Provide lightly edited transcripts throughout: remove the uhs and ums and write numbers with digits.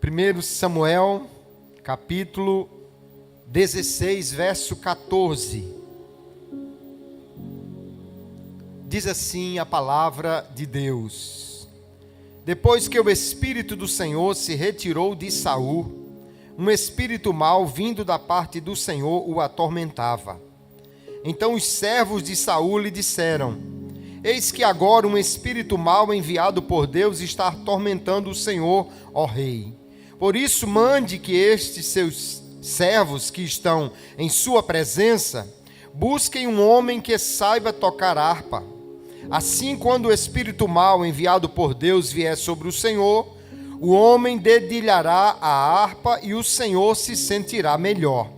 1 Samuel, capítulo 16, verso 14. Diz assim a palavra de Deus: Depois que o Espírito do Senhor se retirou de Saul, um espírito mau vindo da parte do Senhor o atormentava. Então os servos de Saul lhe disseram: Eis que agora um espírito mau enviado por Deus está atormentando o Senhor, ó rei. Por isso mande que estes seus servos que estão em sua presença busquem um homem que saiba tocar harpa. Assim, quando o espírito mau enviado por Deus vier sobre o Senhor, o homem dedilhará a harpa e o Senhor se sentirá melhor.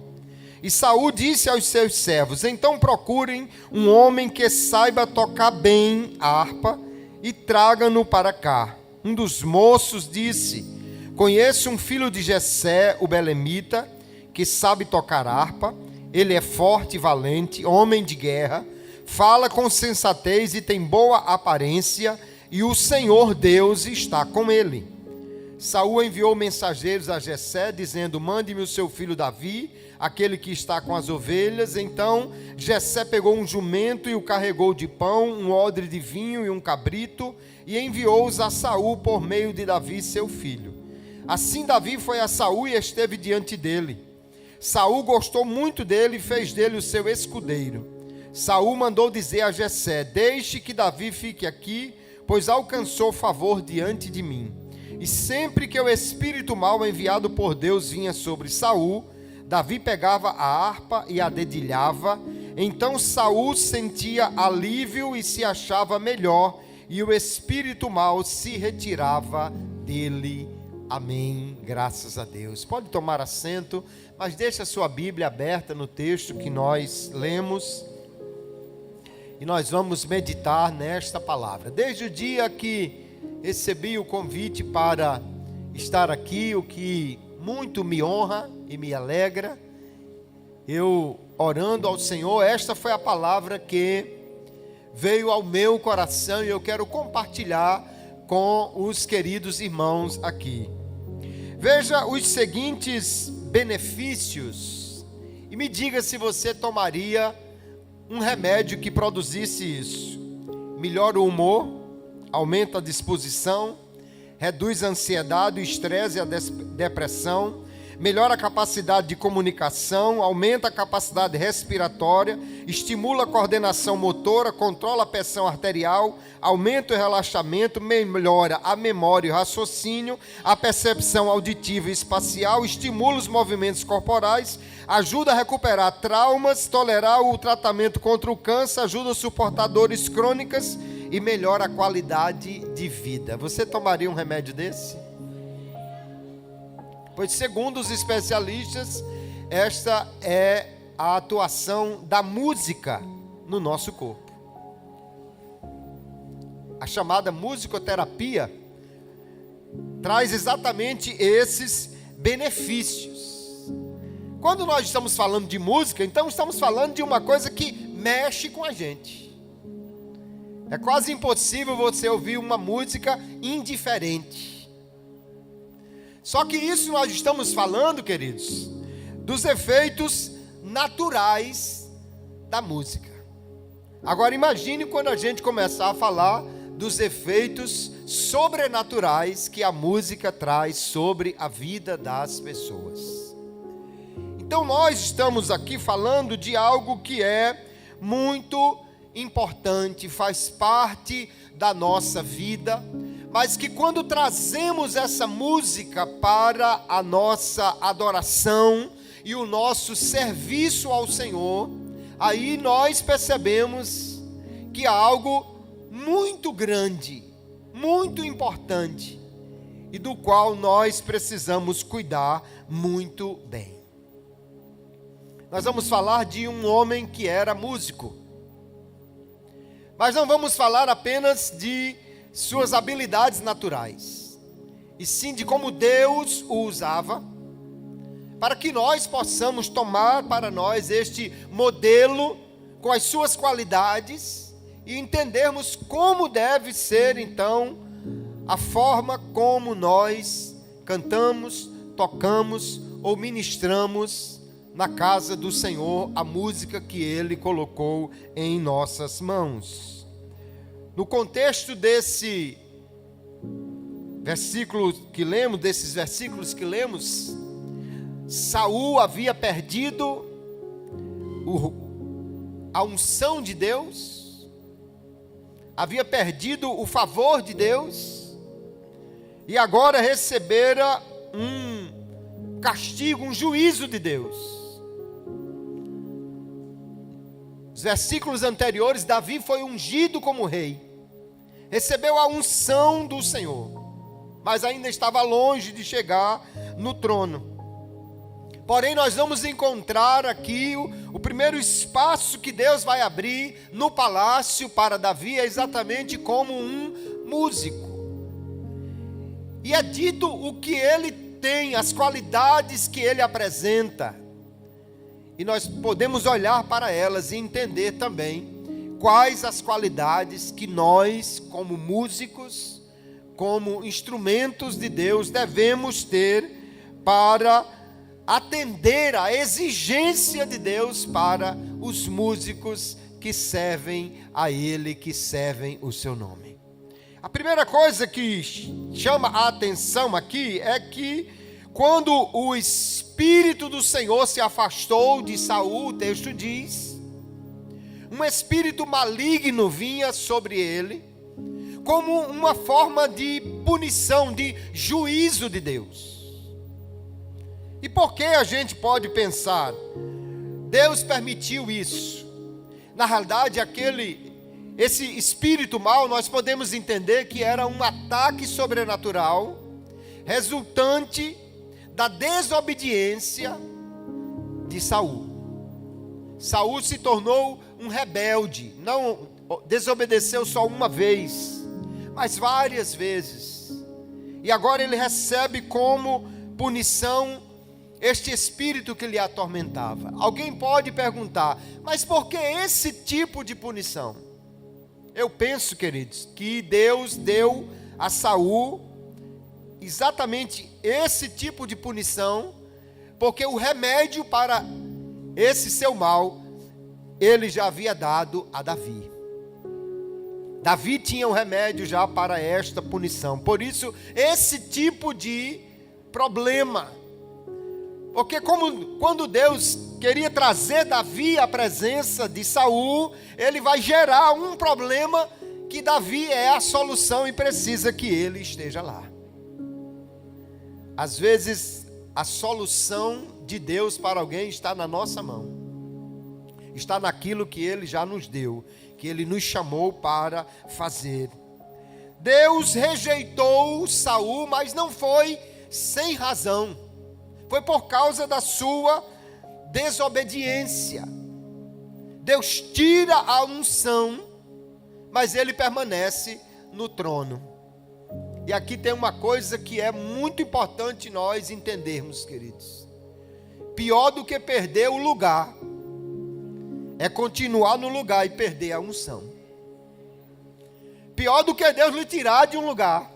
E Saul disse aos seus servos: Então procurem um homem que saiba tocar bem a harpa e traga-no para cá. Um dos moços disse: Conheço um filho de Jessé, o belemita, que sabe tocar harpa. Ele é forte e valente, homem de guerra, fala com sensatez e tem boa aparência, e o Senhor Deus está com ele. Saul enviou mensageiros a Jessé, dizendo: Mande-me o seu filho Davi, aquele que está com as ovelhas. Então Jessé pegou um jumento e o carregou de pão, um odre de vinho e um cabrito, e enviou-os a Saul por meio de Davi, seu filho. Assim Davi foi a Saul e esteve diante dele. Saul gostou muito dele e fez dele o seu escudeiro. Saul mandou dizer a Jessé: Deixe que Davi fique aqui, pois alcançou favor diante de mim. E sempre que o espírito mau enviado por Deus vinha sobre Saul, Davi pegava a harpa e a dedilhava. Então Saul sentia alívio e se achava melhor, e o espírito mau se retirava dele. Amém, graças a Deus. Pode tomar assento, mas deixe a sua Bíblia aberta no texto que nós lemos, e nós vamos meditar nesta palavra. Desde o dia que recebi o convite para estar aqui, o que muito me honra e me alegra, eu orando ao Senhor, esta foi a palavra que veio ao meu coração e eu quero compartilhar com os queridos irmãos aqui. Veja os seguintes benefícios e me diga se você tomaria um remédio que produzisse isso. Melhora o humor, aumenta a disposição, reduz a ansiedade, o estresse e a depressão, melhora a capacidade de comunicação, aumenta a capacidade respiratória, estimula a coordenação motora, controla a pressão arterial, aumenta o relaxamento, melhora a memória e o raciocínio, a percepção auditiva e espacial, estimula os movimentos corporais, ajuda a recuperar traumas, tolerar o tratamento contra o câncer, ajuda a suportar dores crônicas e melhora a qualidade de vida. Você tomaria um remédio desse? Pois, segundo os especialistas, esta é a atuação da música no nosso corpo. A chamada musicoterapia traz exatamente esses benefícios. Quando nós estamos falando de música, então estamos falando de uma coisa que mexe com a gente. É quase impossível você ouvir uma música indiferente. Só que isso nós estamos falando, queridos, dos efeitos naturais da música. Agora imagine quando a gente começar a falar dos efeitos sobrenaturais que a música traz sobre a vida das pessoas. Então nós estamos aqui falando de algo que é muito importante, faz parte da nossa vida, mas que quando trazemos essa música para a nossa adoração e o nosso serviço ao Senhor, aí nós percebemos que há algo muito grande, muito importante, e do qual nós precisamos cuidar muito bem. Nós vamos falar de um homem que era músico, mas não vamos falar apenas de suas habilidades naturais, e sim de como Deus o usava, para que nós possamos tomar para nós este modelo com as suas qualidades e entendermos como deve ser então a forma como nós cantamos, tocamos ou ministramos na casa do Senhor a música que Ele colocou em nossas mãos. No contexto desse versículo que lemos, desses versículos que lemos, Saul havia perdido a unção de Deus, havia perdido o favor de Deus, e agora recebera um castigo, um juízo de Deus. Os versículos anteriores, Davi foi ungido como rei, recebeu a unção do Senhor, mas ainda estava longe de chegar no trono. Porém, nós vamos encontrar aqui o primeiro espaço que Deus vai abrir no palácio para Davi, é exatamente como um músico. E é dito o que ele tem, as qualidades que ele apresenta. E nós podemos olhar para elas e entender também quais as qualidades que nós, como músicos, como instrumentos de Deus, devemos ter para atender à exigência de Deus para os músicos que servem a Ele, que servem o seu nome. A primeira coisa que chama a atenção aqui é que quando o Espírito do Senhor se afastou de Saul, o texto diz, um espírito maligno vinha sobre ele, como uma forma de punição, de juízo de Deus. E por que a gente pode pensar, Deus permitiu isso? Na realidade, esse espírito mau, nós podemos entender que era um ataque sobrenatural, resultante da desobediência de Saul. Saul se tornou um rebelde, não desobedeceu só uma vez, mas várias vezes. E agora ele recebe como punição este espírito que lhe atormentava. Alguém pode perguntar, mas por que esse tipo de punição? Eu penso, queridos, que Deus deu a Saul exatamente esse tipo de punição, porque o remédio para esse seu mal, ele já havia dado a Davi. Davi tinha um remédio já para esta punição. Por isso, esse tipo de problema. Porque quando Deus queria trazer Davi à presença de Saul, ele vai gerar um problema que Davi é a solução e precisa que ele esteja lá. Às vezes, a solução de Deus para alguém está na nossa mão. Está naquilo que Ele já nos deu, que Ele nos chamou para fazer. Deus rejeitou Saul, mas não foi sem razão. Foi por causa da sua desobediência. Deus tira a unção, mas ele permanece no trono. E aqui tem uma coisa que é muito importante nós entendermos, queridos. Pior do que perder o lugar é continuar no lugar e perder a unção. Pior do que Deus lhe tirar de um lugar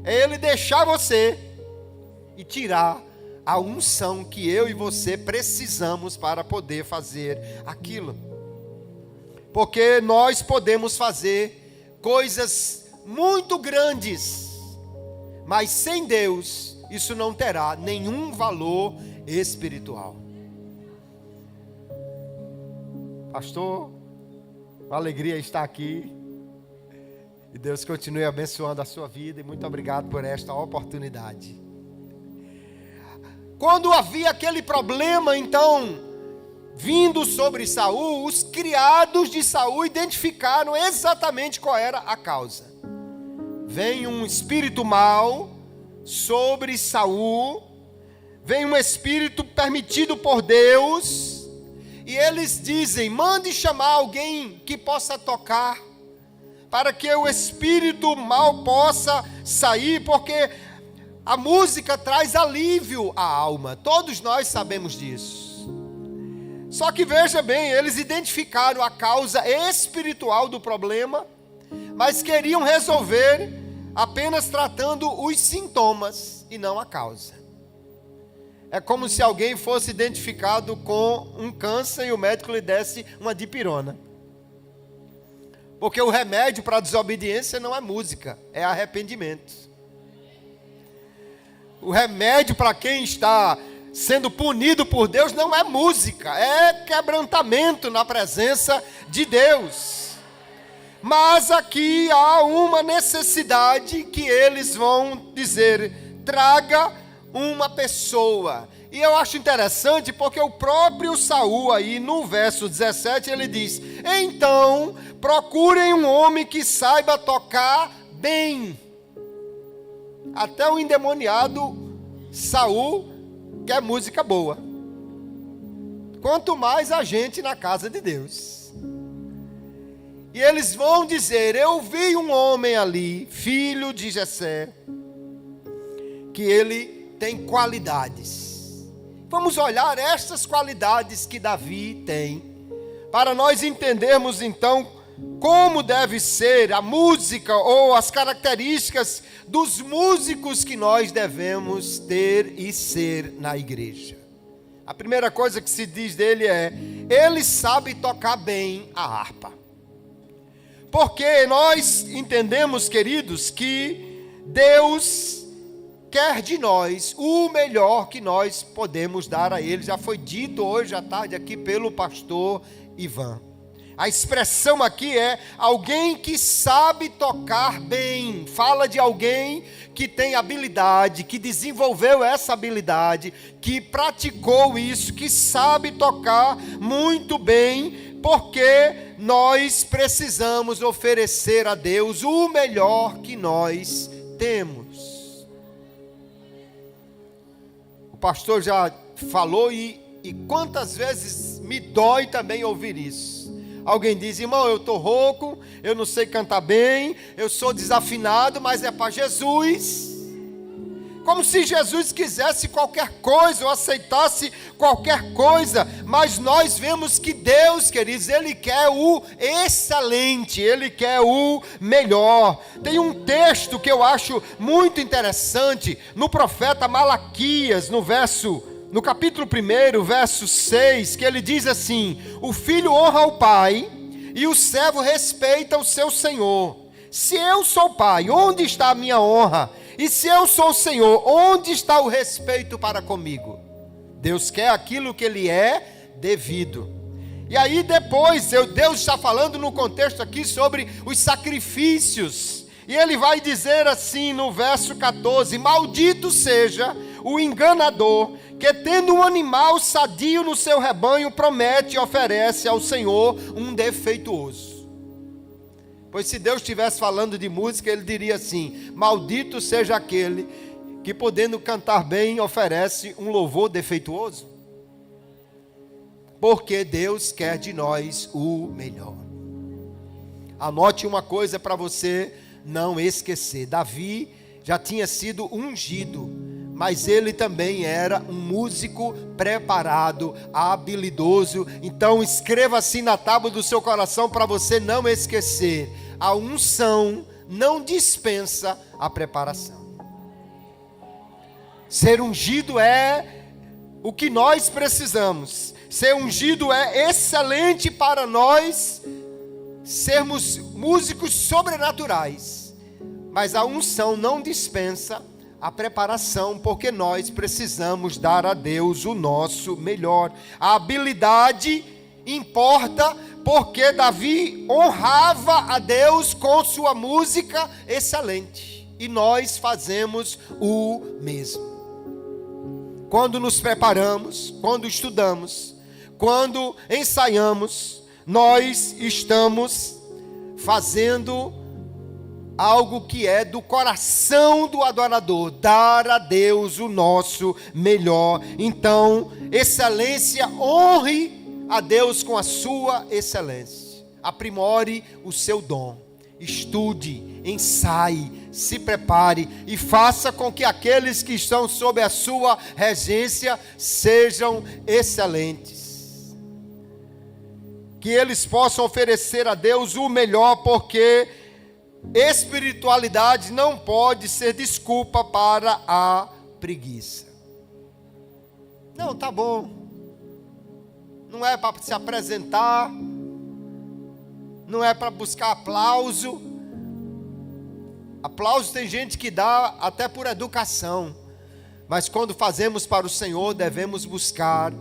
é Ele deixar você e tirar a unção que eu e você precisamos para poder fazer aquilo. Porque nós podemos fazer coisas muito grandes, mas sem Deus isso não terá nenhum valor espiritual. Pastor, uma alegria estar aqui. E Deus continue abençoando a sua vida. E muito obrigado por esta oportunidade. Quando havia aquele problema, então, vindo sobre Saul, os criados de Saul identificaram exatamente qual era a causa. Vem um espírito mau sobre Saul, vem um espírito permitido por Deus, e eles dizem, mande chamar alguém que possa tocar, para que o espírito mau possa sair, porque a música traz alívio à alma, todos nós sabemos disso. Só que veja bem, eles identificaram a causa espiritual do problema, mas queriam resolver apenas tratando os sintomas e não a causa. É como se alguém fosse identificado com um câncer e o médico lhe desse uma dipirona. Porque o remédio para a desobediência não é música, é arrependimento. O remédio para quem está sendo punido por Deus não é música, é quebrantamento na presença de Deus. Mas aqui há uma necessidade que eles vão dizer: traga uma pessoa. E eu acho interessante porque o próprio Saul aí no verso 17 ele diz: então procurem um homem que saiba tocar bem. Até o endemoniado Saul quer música boa. Quanto mais a gente na casa de Deus. E eles vão dizer: eu vi um homem ali, filho de Jessé, que ele tem qualidades. Vamos olhar estas qualidades que Davi tem, para nós entendermos então como deve ser a música ou as características dos músicos que nós devemos ter e ser na igreja. A primeira coisa que se diz dele é: ele sabe tocar bem a harpa. Porque nós entendemos, queridos, que Deus quer de nós o melhor que nós podemos dar a Ele. Já foi dito hoje à tarde aqui pelo pastor Ivan. A expressão aqui é alguém que sabe tocar bem. Fala de alguém que tem habilidade, que desenvolveu essa habilidade, que praticou isso, que sabe tocar muito bem, porque nós precisamos oferecer a Deus o melhor que nós temos. O pastor já falou e quantas vezes me dói também ouvir isso. Alguém diz: irmão, eu estou rouco, eu não sei cantar bem, eu sou desafinado, mas é para Jesus. Como se Jesus quisesse qualquer coisa ou aceitasse qualquer coisa. Mas nós vemos que Deus, queridos, Ele quer o excelente, Ele quer o melhor. Tem um texto que eu acho muito interessante no profeta Malaquias, no capítulo 1, verso 6, que ele diz assim: o filho honra o pai e o servo respeita o seu senhor. Se eu sou pai, onde está a minha honra? E se eu sou o Senhor, onde está o respeito para comigo? Deus quer aquilo que Ele é devido. E aí depois, Deus está falando no contexto aqui sobre os sacrifícios. E Ele vai dizer assim no verso 14: maldito seja o enganador, que tendo um animal sadio no seu rebanho, promete e oferece ao Senhor um defeituoso. Pois se Deus estivesse falando de música, Ele diria assim: maldito seja aquele que, podendo cantar bem, oferece um louvor defeituoso. Porque Deus quer de nós o melhor. Anote uma coisa para você não esquecer: Davi já tinha sido ungido, mas ele também era um músico preparado, habilidoso. Então escreva assim na tábua do seu coração para você não esquecer: a unção não dispensa a preparação. Ser ungido é o que nós precisamos. Ser ungido é excelente para nós sermos músicos sobrenaturais. Mas a unção não dispensa a preparação, porque nós precisamos dar a Deus o nosso melhor. A habilidade importa, porque Davi honrava a Deus com sua música excelente. E nós fazemos o mesmo. Quando nos preparamos, quando estudamos, quando ensaiamos, nós estamos fazendo algo que é do coração do adorador: dar a Deus o nosso melhor. Então, excelência, honre a Deus com a sua excelência. Aprimore o seu dom. Estude, ensaie, se prepare e faça com que aqueles que estão sob a sua regência sejam excelentes. Que eles possam oferecer a Deus o melhor, porque espiritualidade não pode ser desculpa para a preguiça. Não, tá bom. Não é para se apresentar, não é para buscar aplauso. Aplauso tem gente que dá até por educação, mas quando fazemos para o Senhor, devemos buscar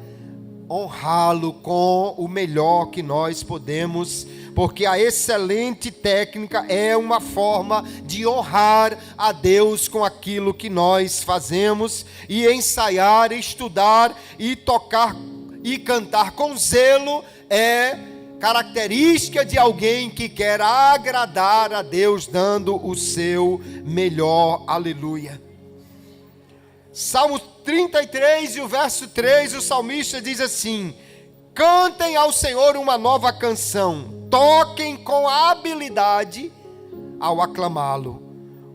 honrá-lo com o melhor que nós podemos, porque a excelente técnica é uma forma de honrar a Deus com aquilo que nós fazemos, e ensaiar, estudar e tocar e cantar com zelo é característica de alguém que quer agradar a Deus, dando o seu melhor. Aleluia. Salmo 33 e o verso 3, o salmista diz assim: cantem ao Senhor uma nova canção, toquem com habilidade ao aclamá-lo.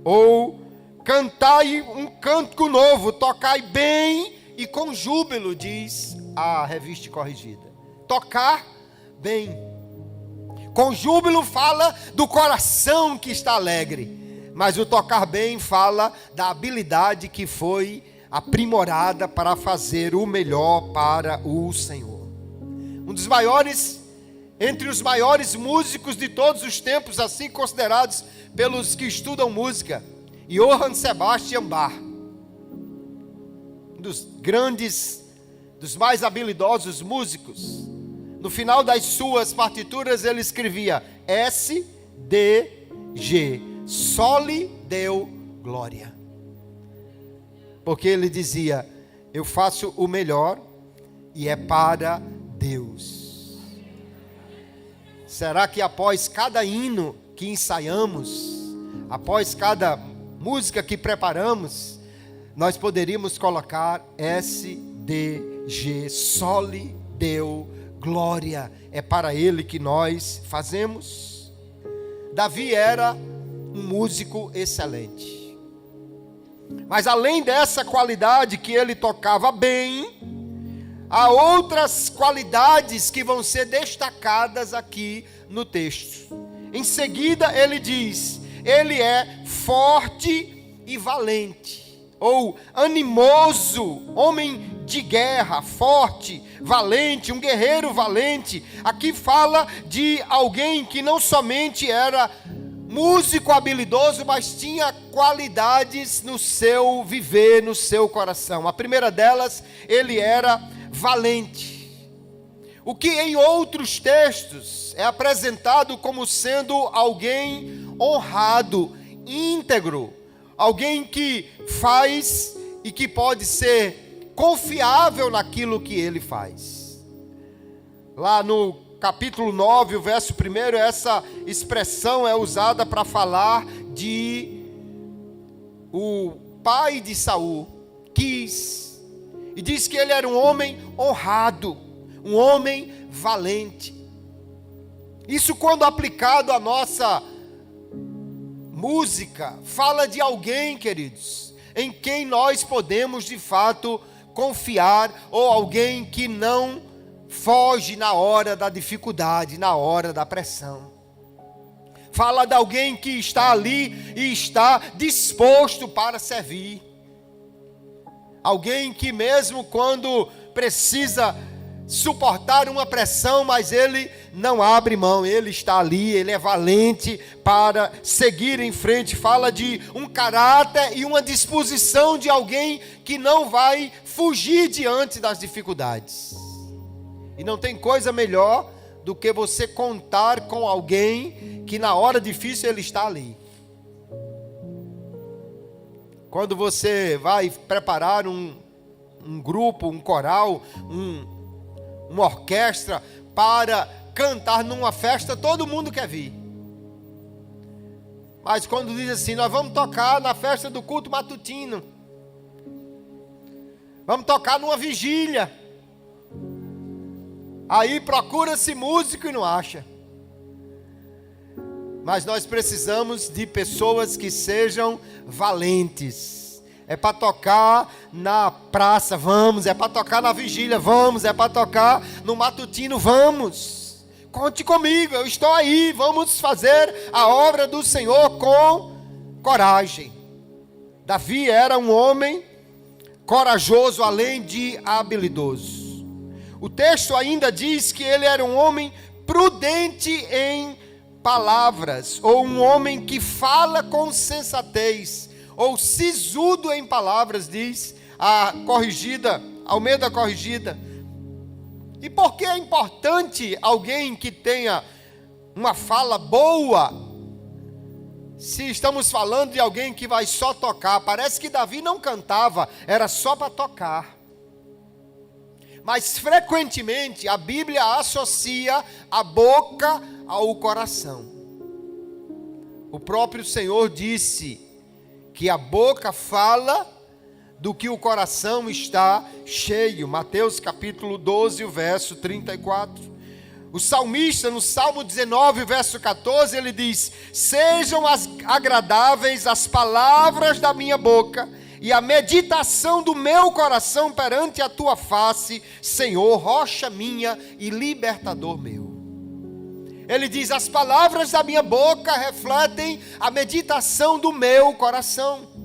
Ou cantai um cântico novo, tocai bem e com júbilo, diz a Revista Corrigida. Tocar bem. Com júbilo fala do coração que está alegre, mas o tocar bem fala da habilidade que foi aprimorada para fazer o melhor para o Senhor. Um dos maiores, entre os maiores músicos de todos os tempos, assim considerados pelos que estudam música, Johann Sebastian Bach, um dos grandes, dos mais habilidosos músicos. No final das suas partituras ele escrevia S, D, G, Soli Deo Glória. Porque ele dizia: eu faço o melhor e é para Deus. Será que após cada hino que ensaiamos, após cada música que preparamos, nós poderíamos colocar S, D, G, Soli Deo Glória, é para Ele que nós fazemos? Davi era um músico excelente, mas além dessa qualidade que ele tocava bem, há outras qualidades que vão ser destacadas aqui no texto. Em seguida ele diz: ele é forte e valente, ou animoso, homem de guerra, forte, valente, um guerreiro valente. Aqui fala de alguém que não somente era músico habilidoso, mas tinha qualidades no seu viver, no seu coração. A primeira delas, ele era valente. O que em outros textos é apresentado como sendo alguém honrado, íntegro, alguém que faz e que pode ser confiável naquilo que ele faz. Lá no capítulo 9, o verso 1, essa expressão é usada para falar de o pai de Saul, Quis, e diz que ele era um homem honrado, um homem valente. Isso, quando aplicado à nossa música, fala de alguém, queridos, em quem nós podemos de fato confiar, ou alguém que não foge na hora da dificuldade, na hora da pressão. Fala de alguém que está ali e está disposto para servir. Alguém que mesmo quando precisa suportar uma pressão, mas ele não abre mão, ele está ali, ele é valente para seguir em frente. Fala de um caráter e uma disposição de alguém que não vai fugir diante das dificuldades. E não tem coisa melhor do que você contar com alguém que na hora difícil ele está ali. Quando você vai preparar um grupo, um coral, uma orquestra para cantar numa festa, todo mundo quer vir. Mas quando diz assim: nós vamos tocar na festa do culto matutino, vamos tocar numa vigília, aí procura-se músico e não acha. Mas nós precisamos de pessoas que sejam valentes. É para tocar na praça, vamos. É para tocar na vigília, vamos. É para tocar no matutino, vamos. Conte comigo, eu estou aí. Vamos fazer a obra do Senhor com coragem. Davi era um homem corajoso além de habilidoso. O texto ainda diz que ele era um homem prudente em palavras, ou um homem que fala com sensatez, ou sisudo em palavras, diz a corrigida, Almeida corrigida. E por que é importante alguém que tenha uma fala boa, se estamos falando de alguém que vai só tocar? Parece que Davi não cantava, era só para tocar. Mas frequentemente a Bíblia associa a boca ao coração. O próprio Senhor disse que a boca fala do que o coração está cheio. Mateus capítulo 12, o verso 34. O salmista, no Salmo 19, verso 14, ele diz: sejam agradáveis as palavras da minha boca e a meditação do meu coração perante a tua face, Senhor, rocha minha e libertador meu. Ele diz: as palavras da minha boca refletem a meditação do meu coração.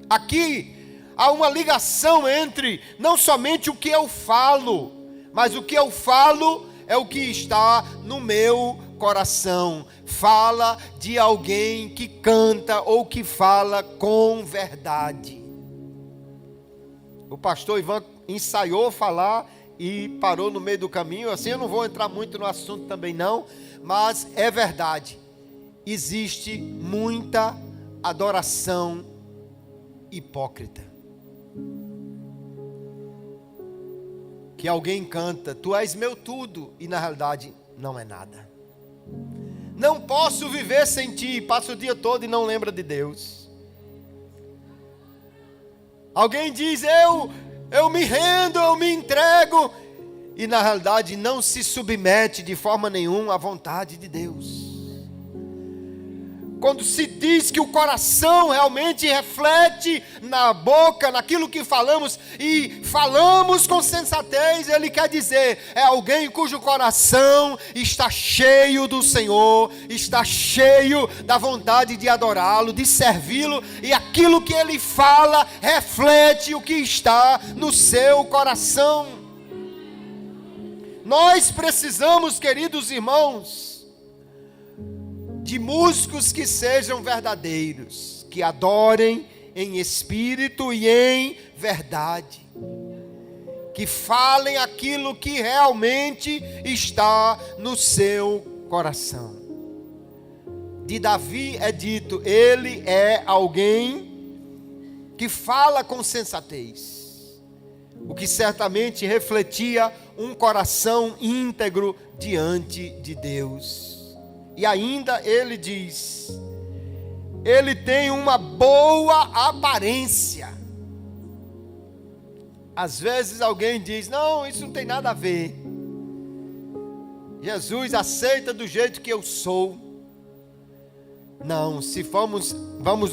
Aqui há uma ligação entre não somente o que eu falo, mas o que eu falo é o que está no meu coração. Fala de alguém que canta ou que fala com verdade. O pastor Ivan ensaiou falar e parou no meio do caminho. Assim eu não vou entrar muito no assunto também não, mas é verdade. Existe muita adoração hipócrita. Que alguém canta: tu és meu tudo, e na realidade não é nada. Não posso viver sem ti, passa o dia todo e não lembra de Deus. Alguém diz: eu me rendo, eu me entrego, e na realidade não se submete de forma nenhuma à vontade de Deus. Quando se diz que o coração realmente reflete na boca, naquilo que falamos, e falamos com sensatez, ele quer dizer, é alguém cujo coração está cheio do Senhor, está cheio da vontade de adorá-lo, de servi-lo, e aquilo que ele fala reflete o que está no seu coração. Nós precisamos, queridos irmãos, de músicos que sejam verdadeiros, que adorem em espírito e em verdade, que falem aquilo que realmente está no seu coração. De Davi é dito: ele é alguém que fala com sensatez, o que certamente refletia um coração íntegro diante de Deus. E ainda ele diz: ele tem uma boa aparência. Às vezes alguém diz: não, isso não tem nada a ver. Jesus aceita do jeito que eu sou. Não, se vamos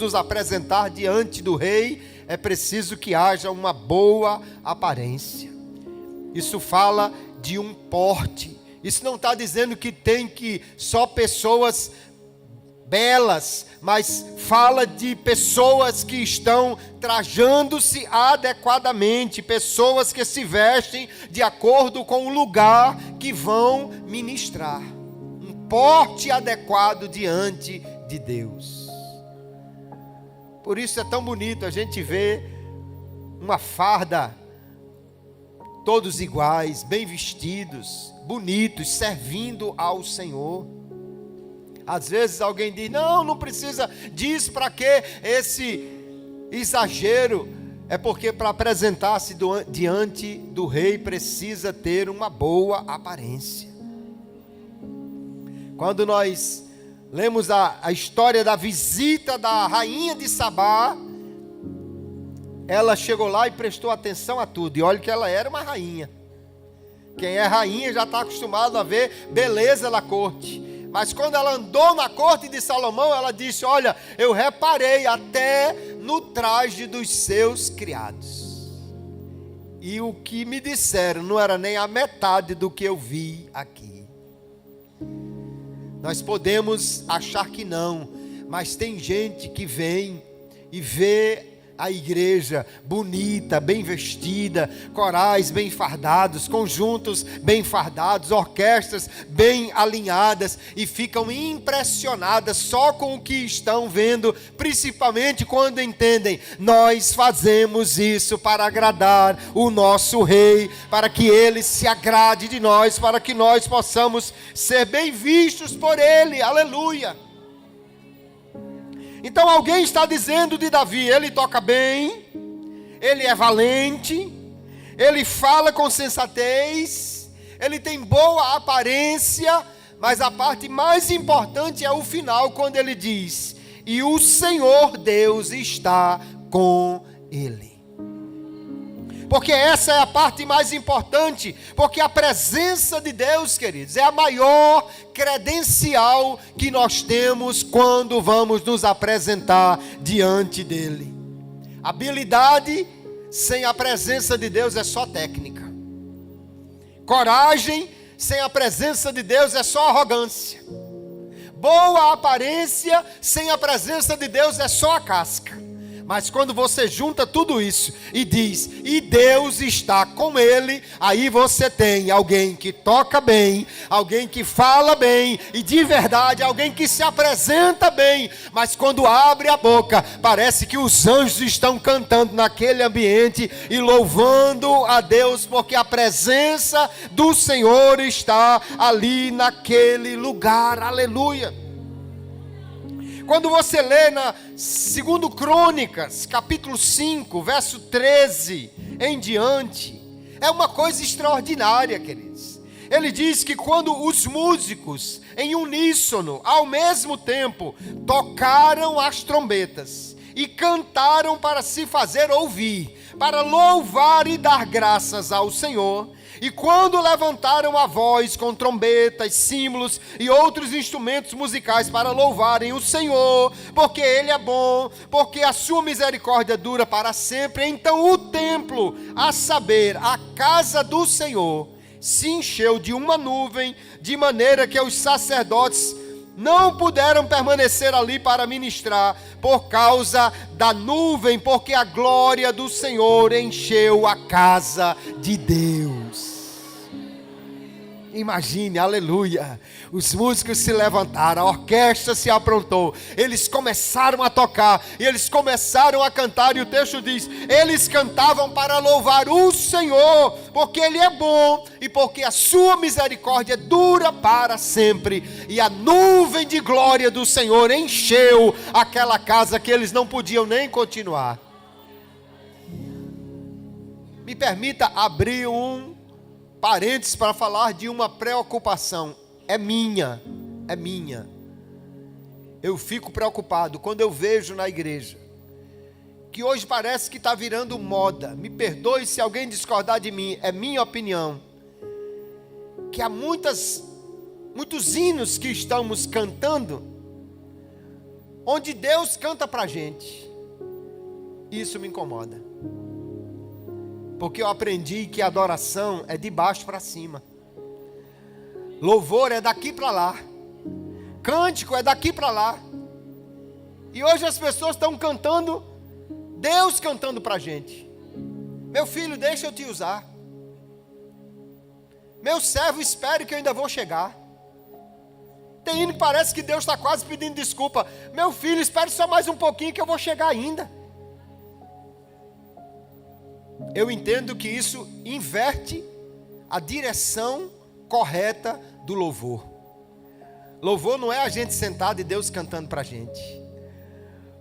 nos apresentar diante do rei, é preciso que haja uma boa aparência. Isso fala de um porte. Isso não está dizendo que tem que só pessoas belas, mas fala de pessoas que estão trajando-se adequadamente, pessoas que se vestem de acordo com o lugar que vão ministrar. Um porte adequado diante de Deus. Por isso é tão bonito a gente ver uma farda, todos iguais, bem vestidos, bonitos, servindo ao Senhor. Às vezes alguém diz: não precisa disso, para que esse exagero? É porque para apresentar-se diante do rei precisa ter uma boa aparência. Quando nós lemos a história da visita da rainha de Sabá, ela chegou lá e prestou atenção a tudo, e olha que ela era uma rainha. Quem é rainha já está acostumado a ver beleza na corte. Mas quando ela andou na corte de Salomão, ela disse: olha, eu reparei até no traje dos seus criados. E o que me disseram não era nem a metade do que eu vi aqui. Nós podemos achar que não, mas tem gente que vem e vê a igreja bonita, bem vestida, corais bem fardados, conjuntos bem fardados, orquestras bem alinhadas, e ficam impressionadas só com o que estão vendo, principalmente quando entendem: nós fazemos isso para agradar o nosso rei, para que ele se agrade de nós, para que nós possamos ser bem vistos por ele. Aleluia! Então alguém está dizendo de Davi: ele toca bem, ele é valente, ele fala com sensatez, ele tem boa aparência, mas a parte mais importante é o final, quando ele diz: e o Senhor Deus está com ele. Porque essa é a parte mais importante, porque a presença de Deus, queridos, é a maior credencial que nós temos quando vamos nos apresentar diante dele. Habilidade sem a presença de Deus é só técnica. Coragem sem a presença de Deus é só arrogância. Boa aparência sem a presença de Deus é só a casca. Mas quando você junta tudo isso e diz: e Deus está com ele, aí você tem alguém que toca bem, alguém que fala bem, e de verdade, alguém que se apresenta bem, mas quando abre a boca, parece que os anjos estão cantando naquele ambiente e louvando a Deus, porque a presença do Senhor está ali naquele lugar. Aleluia! Quando você lê na 2 Crônicas, capítulo 5, verso 13 em diante, é uma coisa extraordinária, queridos. Ele diz que quando os músicos, em uníssono, ao mesmo tempo, tocaram as trombetas e cantaram para se fazer ouvir, para louvar e dar graças ao Senhor, e quando levantaram a voz com trombetas, símbolos e outros instrumentos musicais para louvarem o Senhor, porque Ele é bom, porque a sua misericórdia dura para sempre, então o templo, a saber, a casa do Senhor, se encheu de uma nuvem, de maneira que os sacerdotes não puderam permanecer ali para ministrar, por causa da nuvem, porque a glória do Senhor encheu a casa de Deus. Imagine, aleluia, os músicos se levantaram, a orquestra se aprontou, eles começaram a tocar, e eles começaram a cantar, e o texto diz: eles cantavam para louvar o Senhor, porque Ele é bom, e porque a sua misericórdia dura para sempre, e a nuvem de glória do Senhor encheu aquela casa que eles não podiam nem continuar. Me permita abrir um parênteses para falar de uma preocupação. É minha. Eu fico preocupado quando eu vejo na igreja, que hoje parece que está virando moda. Me perdoe se alguém discordar de mim, é minha opinião, que há muitos hinos que estamos cantando, onde Deus canta para a gente. Isso me incomoda. Porque eu aprendi que a adoração é de baixo para cima. Louvor é daqui para lá. Cântico é daqui para lá. E hoje as pessoas estão cantando, Deus cantando para a gente. Meu filho, deixa eu te usar. Meu servo, espere que eu ainda vou chegar. Tem hino que parece que Deus está quase pedindo desculpa. Meu filho, espere só mais um pouquinho que eu vou chegar ainda. Eu entendo que isso inverte a direção correta do louvor. Louvor não é a gente sentado e Deus cantando para a gente.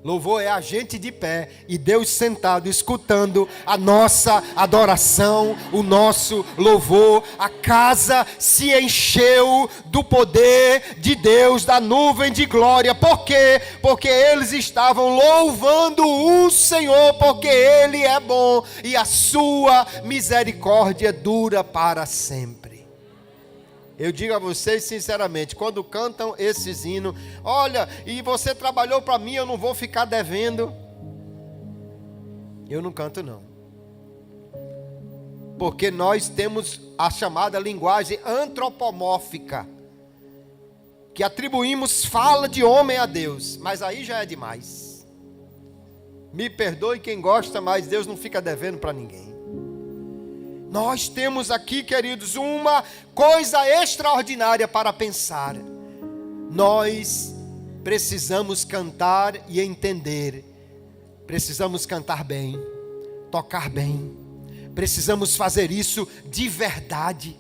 Louvor é a gente de pé e Deus sentado, escutando a nossa adoração, o nosso louvor. A casa se encheu do poder de Deus, da nuvem de glória. Por quê? Porque eles estavam louvando o Senhor, porque Ele é bom e a sua misericórdia dura para sempre. Eu digo a vocês sinceramente, quando cantam esses hinos, olha, e você trabalhou para mim, eu não vou ficar devendo. Eu não canto não. Porque nós temos a chamada linguagem antropomórfica, que atribuímos fala de homem a Deus, mas aí já é demais. Me perdoe quem gosta, mas Deus não fica devendo para ninguém. Nós temos aqui, queridos, uma coisa extraordinária para pensar. Nós precisamos cantar e entender. Precisamos cantar bem, tocar bem. Precisamos fazer isso de verdade.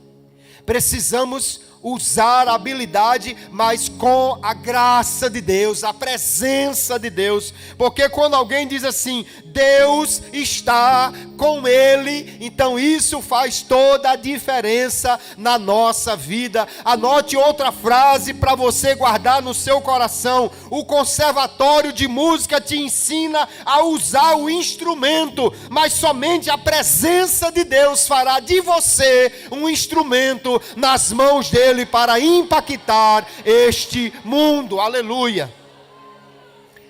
Precisamos usar a habilidade, mas com a graça de Deus, a presença de Deus. Porque quando alguém diz assim, Deus está com ele, então isso faz toda a diferença na nossa vida. Anote outra frase para você guardar no seu coração. O conservatório de música te ensina a usar o instrumento, mas somente a presença de Deus fará de você um instrumento nas mãos dele para impactar este mundo. Aleluia.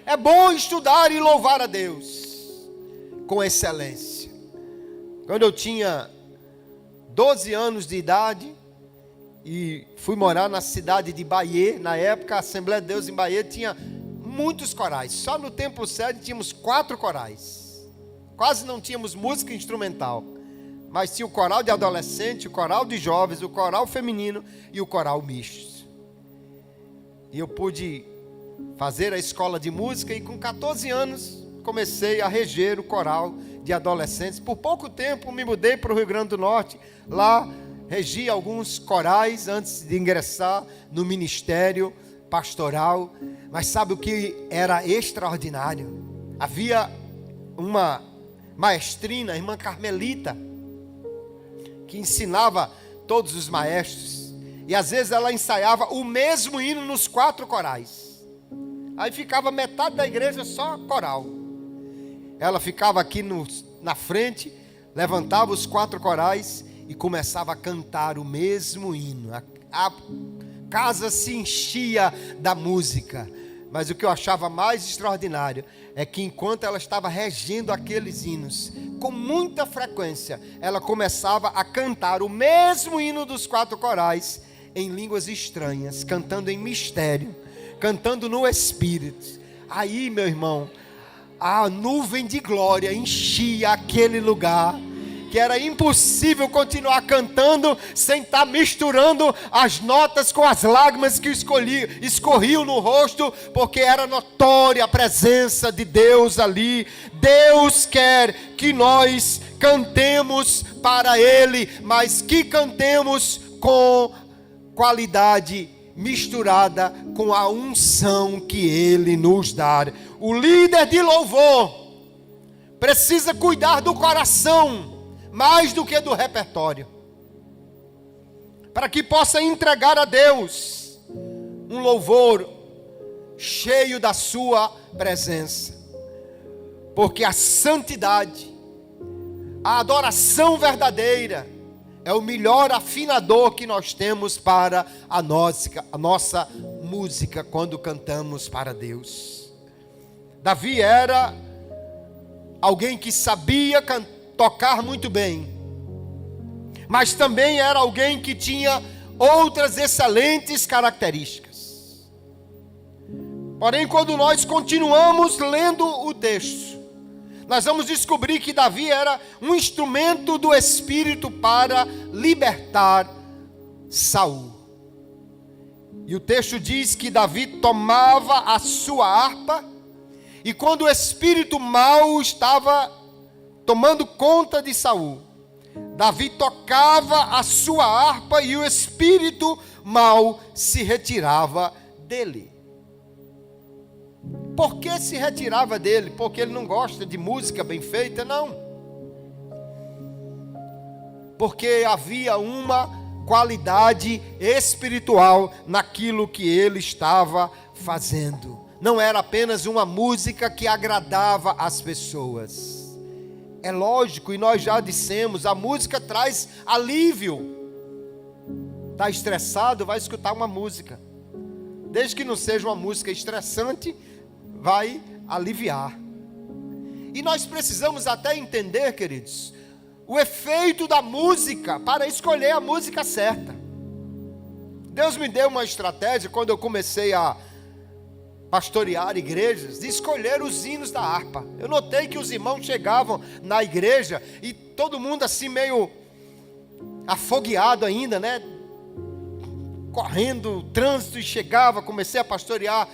É bom estudar e louvar a Deus com excelência. Quando eu tinha 12 anos de idade e fui morar na cidade de Bahia, na época a Assembleia de Deus em Bahia tinha muitos corais. Só no Templo Sede tínhamos 4 corais. Quase não tínhamos música instrumental, mas tinha o coral de adolescente, o coral de jovens, o coral feminino e o coral misto. E eu pude fazer a escola de música e com 14 anos comecei a reger o coral de adolescentes. Por pouco tempo me mudei para o Rio Grande do Norte. Lá regi alguns corais antes de ingressar no ministério pastoral. Mas sabe o que era extraordinário? Havia uma maestrina, a irmã Carmelita, que ensinava todos os maestros. E às vezes ela ensaiava o mesmo hino nos 4 corais. Aí ficava metade da igreja só coral. Ela ficava aqui na frente, levantava os 4 corais e começava a cantar o mesmo hino. A casa se enchia da música. Mas o que eu achava mais extraordinário é que enquanto ela estava regendo aqueles hinos, com muita frequência, ela começava a cantar o mesmo hino dos 4 corais em línguas estranhas, cantando em mistério, cantando no Espírito. Aí, meu irmão, a nuvem de glória enchia aquele lugar, que era impossível continuar cantando sem estar misturando as notas com as lágrimas que escorriam no rosto, porque era notória a presença de Deus ali. Deus quer que nós cantemos para Ele, mas que cantemos com qualidade misturada com a unção que Ele nos dá. O líder de louvor precisa cuidar do coração mais do que do repertório, para que possa entregar a Deus um louvor cheio da sua presença. Porque a santidade, a adoração verdadeira é o melhor afinador que nós temos para a nossa música quando cantamos para Deus. Davi era alguém que sabia tocar muito bem, mas também era alguém que tinha outras excelentes características. Porém, quando nós continuamos lendo o texto, nós vamos descobrir que Davi era um instrumento do Espírito para libertar Saul. E o texto diz que Davi tomava a sua harpa, e quando o espírito mau estava tomando conta de Saul, Davi tocava a sua harpa e o espírito mau se retirava dele. Por que se retirava dele? Porque ele não gosta de música bem feita? Não. Porque havia uma qualidade espiritual naquilo que ele estava fazendo. Não era apenas uma música que agradava as pessoas. É lógico, e nós já dissemos, a música traz alívio. Está estressado, vai escutar uma música. Desde que não seja uma música estressante, vai aliviar. E nós precisamos até entender, queridos, o efeito da música para escolher a música certa. Deus me deu uma estratégia quando eu comecei a pastorear igrejas, de escolher os hinos da harpa. Eu notei que os irmãos chegavam na igreja e todo mundo assim meio afogueado ainda, né? Correndo o trânsito, e chegava, comecei a pastorear.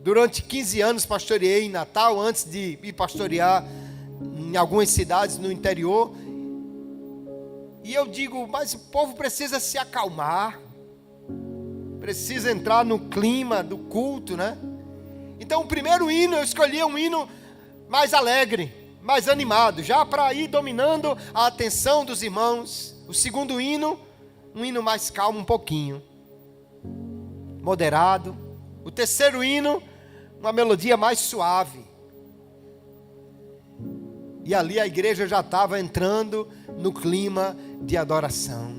Durante 15 anos pastoreei em Natal, antes de ir pastorear em algumas cidades no interior. E eu digo, mas o povo precisa se acalmar, precisa entrar no clima do culto, né? Então o primeiro hino, eu escolhi um hino mais alegre, mais animado, já para ir dominando a atenção dos irmãos. O segundo hino, um hino mais calmo um pouquinho, moderado. O terceiro hino, uma melodia mais suave. E ali a igreja já estava entrando no clima de adoração.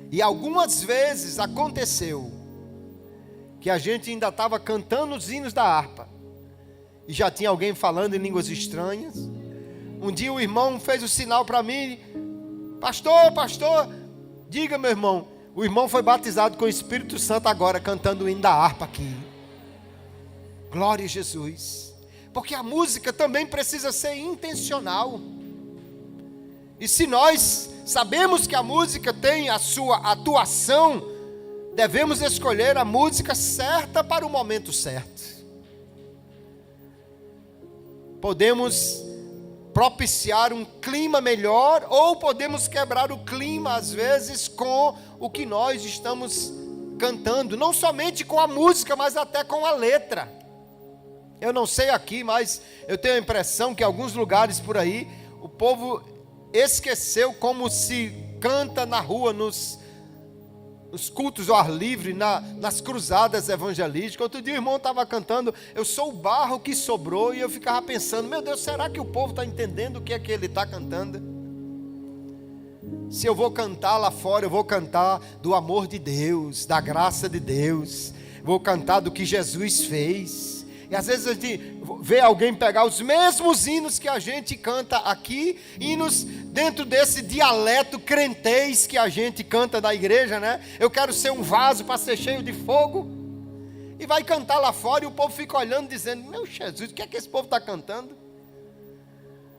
E algumas vezes aconteceu que a gente ainda estava cantando os hinos da harpa e já tinha alguém falando em línguas estranhas. Um dia o irmão fez o sinal para mim: pastor, diga, meu irmão. O irmão foi batizado com o Espírito Santo agora, cantando o hino da harpa aqui. Glória a Jesus. Porque a música também precisa ser intencional. E se nós sabemos que a música tem a sua atuação, devemos escolher a música certa para o momento certo. Podemos propiciar um clima melhor, ou podemos quebrar o clima às vezes com o que nós estamos cantando, não somente com a música, mas até com a letra. Eu não sei aqui, mas eu tenho a impressão que em alguns lugares por aí o povo esqueceu como se canta na rua, nos cultos ao ar livre, nas cruzadas evangelísticas. Outro dia o irmão estava cantando, eu sou o barro que sobrou, e eu ficava pensando, meu Deus, será que o povo está entendendo o que é que ele está cantando? Se eu vou cantar lá fora, eu vou cantar do amor de Deus, da graça de Deus, vou cantar do que Jesus fez. E às vezes a gente vê alguém pegar os mesmos hinos que a gente canta aqui, hinos dentro desse dialeto crentez que a gente canta na igreja, né? Eu quero ser um vaso para ser cheio de fogo. E vai cantar lá fora e o povo fica olhando dizendo, meu Jesus, o que é que esse povo está cantando?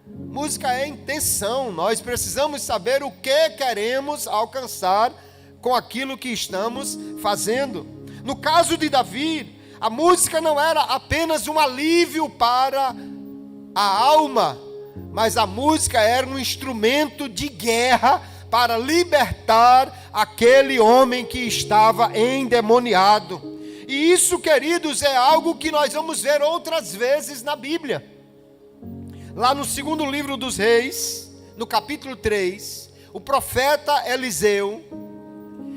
Música é intenção, nós precisamos saber o que queremos alcançar com aquilo que estamos fazendo. No caso de Davi, a música não era apenas um alívio para a alma, mas a música era um instrumento de guerra para libertar aquele homem que estava endemoniado. E isso, queridos, é algo que nós vamos ver outras vezes na Bíblia. Lá no segundo livro dos Reis, no capítulo 3, o profeta Eliseu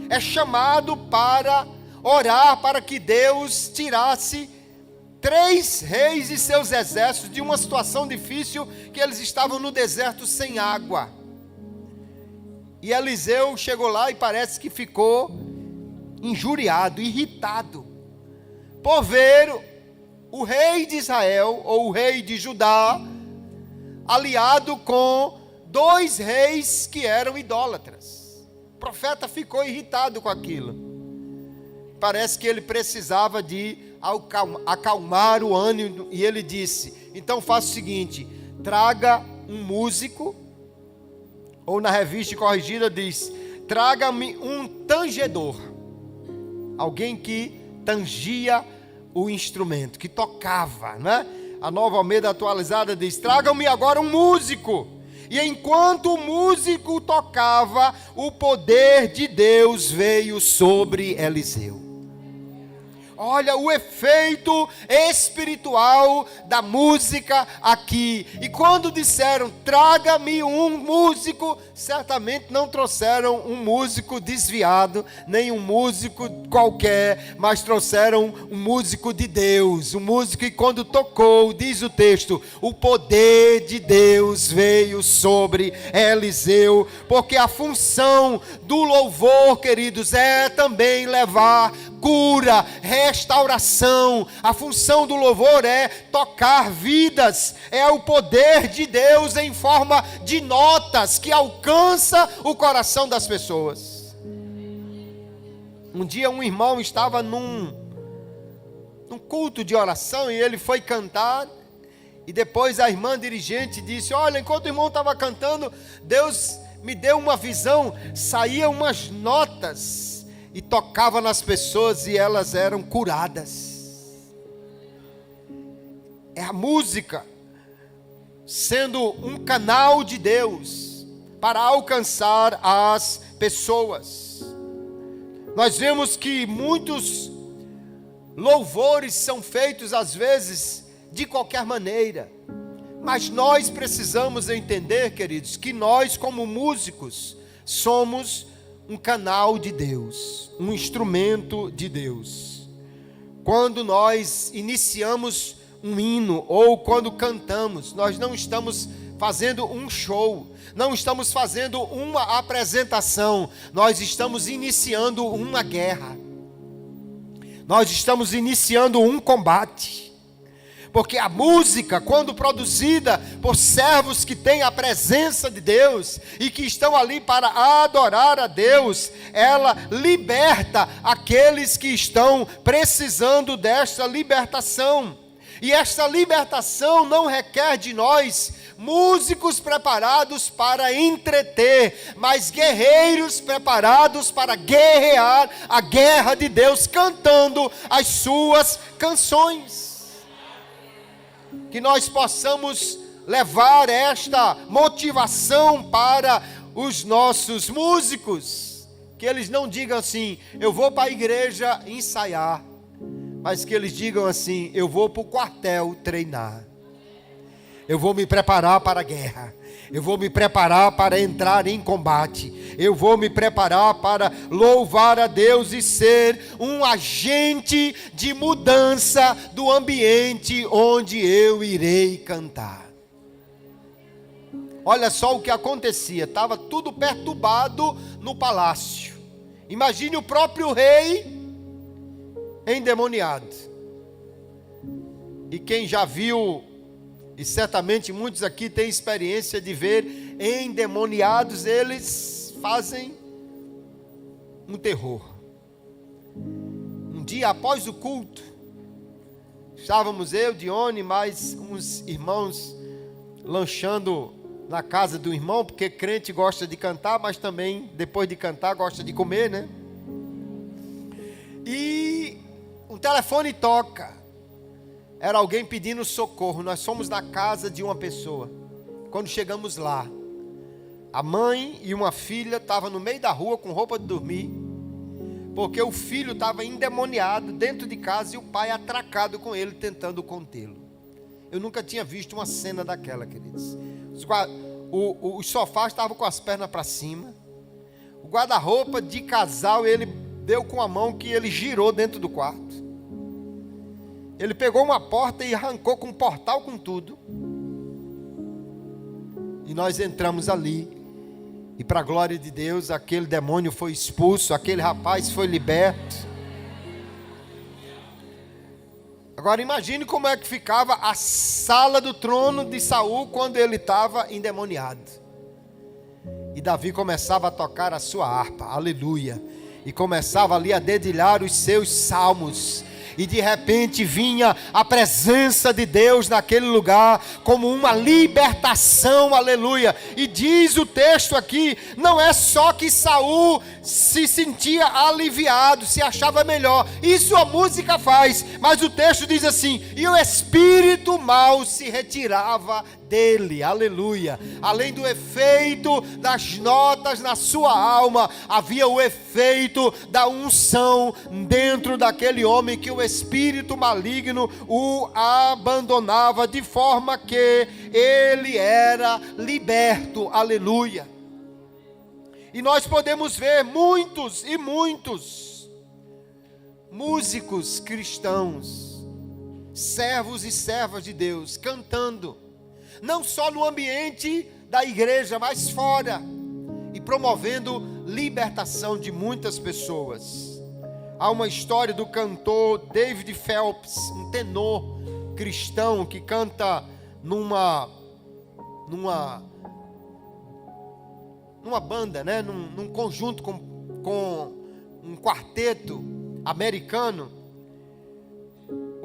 é chamado para orar para que Deus tirasse 3 reis e seus exércitos de uma situação difícil, que eles estavam no deserto sem água. E Eliseu chegou lá e parece que ficou injuriado, irritado, por ver o rei de Israel, ou o rei de Judá, aliado com 2 reis que eram idólatras. O profeta ficou irritado com aquilo. Parece que ele precisava de acalmar o ânimo, e ele disse, então faça o seguinte, traga um músico, ou na revista corrigida diz, traga-me um tangedor, alguém que tangia o instrumento, que tocava, né? A Nova Almeida Atualizada diz, tragam-me agora um músico. E enquanto o músico tocava, o poder de Deus veio sobre Eliseu. Olha o efeito espiritual da música aqui. E quando disseram, traga-me um músico, certamente não trouxeram um músico desviado, nem um músico qualquer, mas trouxeram um músico de Deus. Um músico que quando tocou, diz o texto, o poder de Deus veio sobre Eliseu. Porque a função do louvor, queridos, é também levar cura, restauração. A função do louvor é tocar vidas, é o poder de Deus em forma de notas que alcança o coração das pessoas. Um dia um irmão estava num num culto de oração, e ele foi cantar. E depois a irmã dirigente disse: olha, enquanto o irmão estava cantando, Deus me deu uma visão, saíam umas notas e tocava nas pessoas e elas eram curadas. É a música sendo um canal de Deus para alcançar as pessoas. Nós vemos que muitos louvores são feitos às vezes de qualquer maneira, mas nós precisamos entender, queridos, que nós como músicos somos um canal de Deus, um instrumento de Deus. Quando nós iniciamos um hino ou quando cantamos, nós não estamos fazendo um show, não estamos fazendo uma apresentação, nós estamos iniciando uma guerra, nós estamos iniciando um combate. Porque a música, quando produzida por servos que têm a presença de Deus e que estão ali para adorar a Deus, ela liberta aqueles que estão precisando desta libertação. E esta libertação não requer de nós músicos preparados para entreter, mas guerreiros preparados para guerrear a guerra de Deus, cantando as suas canções. Que nós possamos levar esta motivação para os nossos músicos, que eles não digam assim: eu vou para a igreja ensaiar, mas que eles digam assim: eu vou para o quartel treinar, eu vou me preparar para a guerra, eu vou me preparar para entrar em combate, eu vou me preparar para louvar a Deus e ser um agente de mudança do ambiente onde eu irei cantar. Olha só o que acontecia, estava tudo perturbado no palácio. Imagine o próprio rei endemoniado. E quem já viu, e certamente muitos aqui têm experiência de ver endemoniados, eles fazem um terror. Um dia após o culto, estávamos eu, Dione, mais uns irmãos lanchando na casa do irmão, porque crente gosta de cantar, mas também depois de cantar gosta de comer, né? E um telefone toca. Era alguém pedindo socorro. Nós fomos na casa de uma pessoa. Quando chegamos lá, a mãe e uma filha estavam no meio da rua com roupa de dormir, porque o filho estava endemoniado dentro de casa e o pai atracado com ele, tentando contê-lo. Eu nunca tinha visto uma cena daquela, queridos. Os sofás estavam com as pernas para cima, o guarda-roupa de casal, ele deu com a mão que ele girou dentro do quarto. Ele pegou uma porta e arrancou com um portal com tudo. E nós entramos ali. E para a glória de Deus, aquele demônio foi expulso, aquele rapaz foi liberto. Agora imagine como é que ficava a sala do trono de Saul quando ele estava endemoniado. E Davi começava a tocar a sua harpa, aleluia. E começava ali a dedilhar os seus salmos. E de repente vinha a presença de Deus naquele lugar, como uma libertação, aleluia. E diz o texto aqui, não é só que Saul se sentia aliviado, se achava melhor, isso a música faz, mas o texto diz assim, e o espírito mau se retirava dele, aleluia. Além do efeito das notas na sua alma, havia o efeito da unção dentro daquele homem, que o espírito maligno o abandonava, de forma que ele era liberto, aleluia. E nós podemos ver muitos e muitos músicos cristãos, servos e servas de Deus, cantando, não só no ambiente da igreja, mas fora, e promovendo libertação de muitas pessoas. Há uma história do cantor David Phelps, um tenor cristão que canta numa banda, né? num conjunto com um quarteto americano.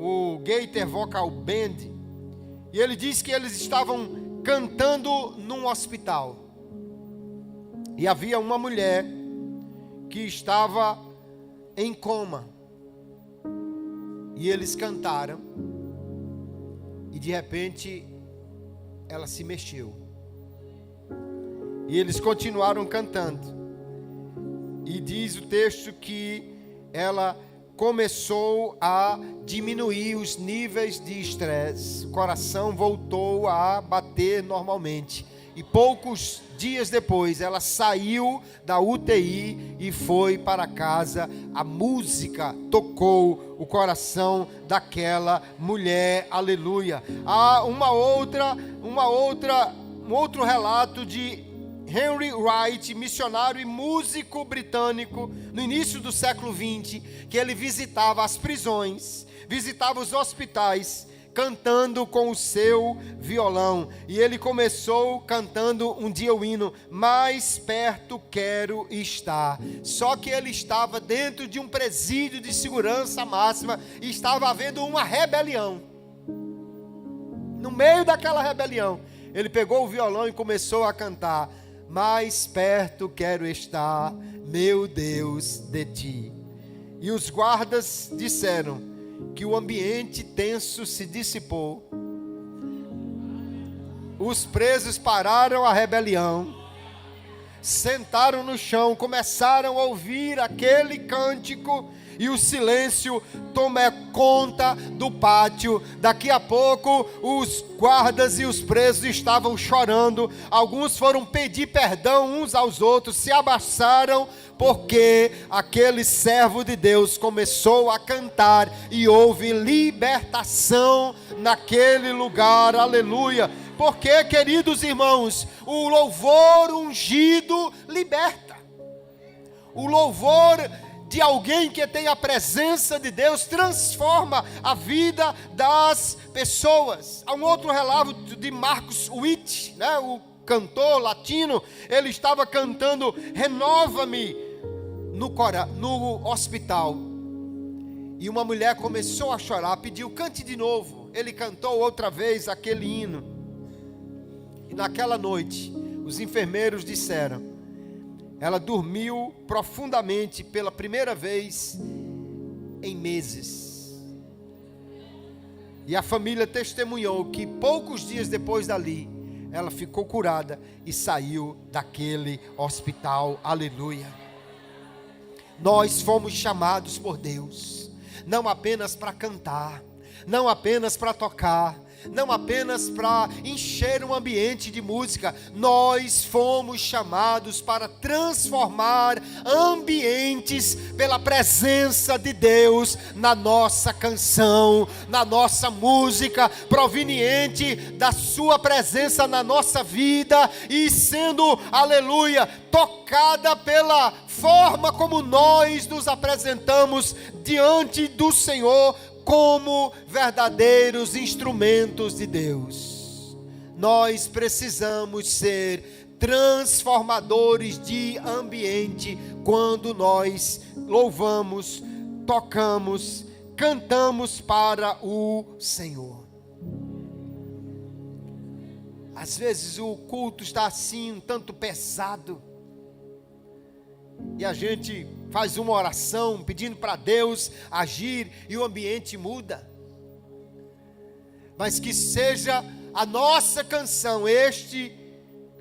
o Gaither Vocal Band, e ele disse que eles estavam cantando num hospital. E havia uma mulher que estava em coma. E eles cantaram. E de repente ela se mexeu. E eles continuaram cantando. E diz o texto que ela começou a diminuir os níveis de estresse. O coração voltou a bater normalmente. E poucos dias depois ela saiu da UTI e foi para casa. A música tocou o coração daquela mulher. Aleluia. Há um outro relato de Henry Wright, missionário e músico britânico no início do século XX, que ele visitava as prisões, visitava os hospitais, cantando com o seu violão. E ele começou cantando um dia o hino, mais perto quero estar. Só que ele estava dentro de um presídio de segurança máxima e estava havendo uma rebelião. No meio daquela rebelião, ele pegou o violão e começou a cantar, mais perto quero estar, meu Deus, de ti. E os guardas disseram que o ambiente tenso se dissipou. Os presos pararam a rebelião, sentaram no chão, começaram a ouvir aquele cântico, e o silêncio tomou conta do pátio. Daqui a pouco os guardas e os presos estavam chorando. Alguns foram pedir perdão uns aos outros, se abraçaram, porque aquele servo de Deus começou a cantar e houve libertação naquele lugar. Aleluia. Porque, queridos irmãos, o louvor ungido liberta. O louvor de alguém que tem a presença de Deus transforma a vida das pessoas. Há um outro relato de Marcus Witt, o cantor latino. Ele estava cantando Renova-me no hospital, e uma mulher começou a chorar, pediu, cante de novo. Ele cantou outra vez aquele hino, e naquela noite os enfermeiros disseram, ela dormiu profundamente pela primeira vez em meses. E a família testemunhou que poucos dias depois dali, ela ficou curada e saiu daquele hospital. Aleluia. Nós fomos chamados por Deus, não apenas para cantar, não apenas para tocar, não apenas para encher um ambiente de música. Nós fomos chamados para transformar ambientes pela presença de Deus na nossa canção, na nossa música, proveniente da sua presença na nossa vida e sendo, aleluia, tocada pela forma como nós nos apresentamos diante do Senhor como verdadeiros instrumentos de Deus. Nós precisamos ser transformadores de ambiente quando nós louvamos, tocamos, cantamos para o Senhor. Às vezes o culto está assim, um tanto pesado, e a gente faz uma oração pedindo para Deus agir e o ambiente muda. Mas que seja a nossa canção este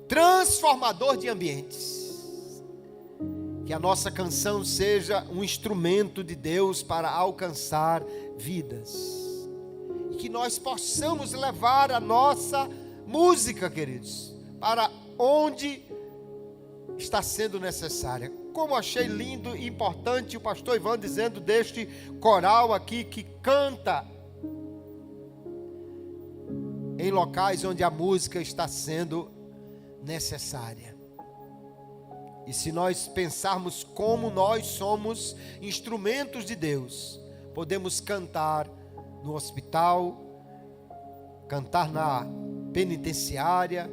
transformador de ambientes. Que a nossa canção seja um instrumento de Deus para alcançar vidas. E que nós possamos levar a nossa música, queridos, para onde está sendo necessária. Como achei lindo e importante o pastor Ivan dizendo deste coral aqui que canta em locais onde a música está sendo necessária. E se nós pensarmos como nós somos instrumentos de Deus, podemos cantar no hospital, cantar na penitenciária,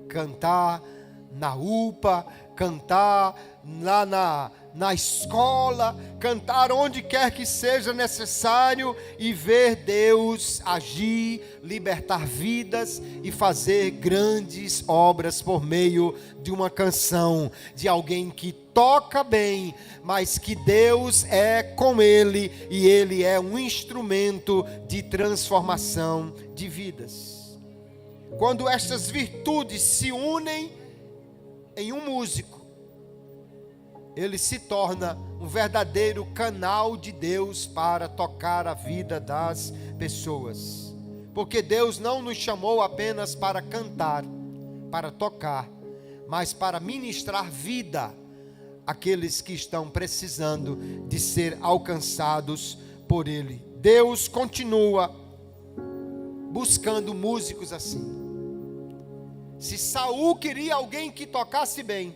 cantar na UPA, cantar lá na escola, cantar onde quer que seja necessário e ver Deus agir, libertar vidas e fazer grandes obras por meio de uma canção, de alguém que toca bem, mas que Deus é com ele e ele é um instrumento de transformação de vidas. Quando estas virtudes se unem em um músico, ele se torna um verdadeiro canal de Deus para tocar a vida das pessoas. Porque Deus não nos chamou apenas para cantar, para tocar, mas para ministrar vida àqueles que estão precisando de ser alcançados por Ele. Deus continua buscando músicos assim. Se Saul queria alguém que tocasse bem,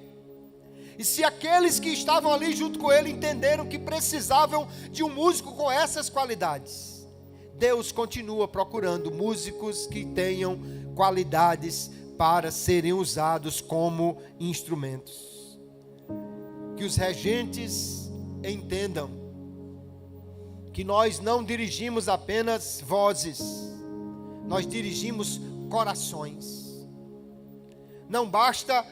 e se aqueles que estavam ali junto com ele entenderam que precisavam de um músico com essas qualidades, Deus continua procurando músicos que tenham qualidades para serem usados como instrumentos. Que os regentes entendam que nós não dirigimos apenas vozes, nós dirigimos corações. Não basta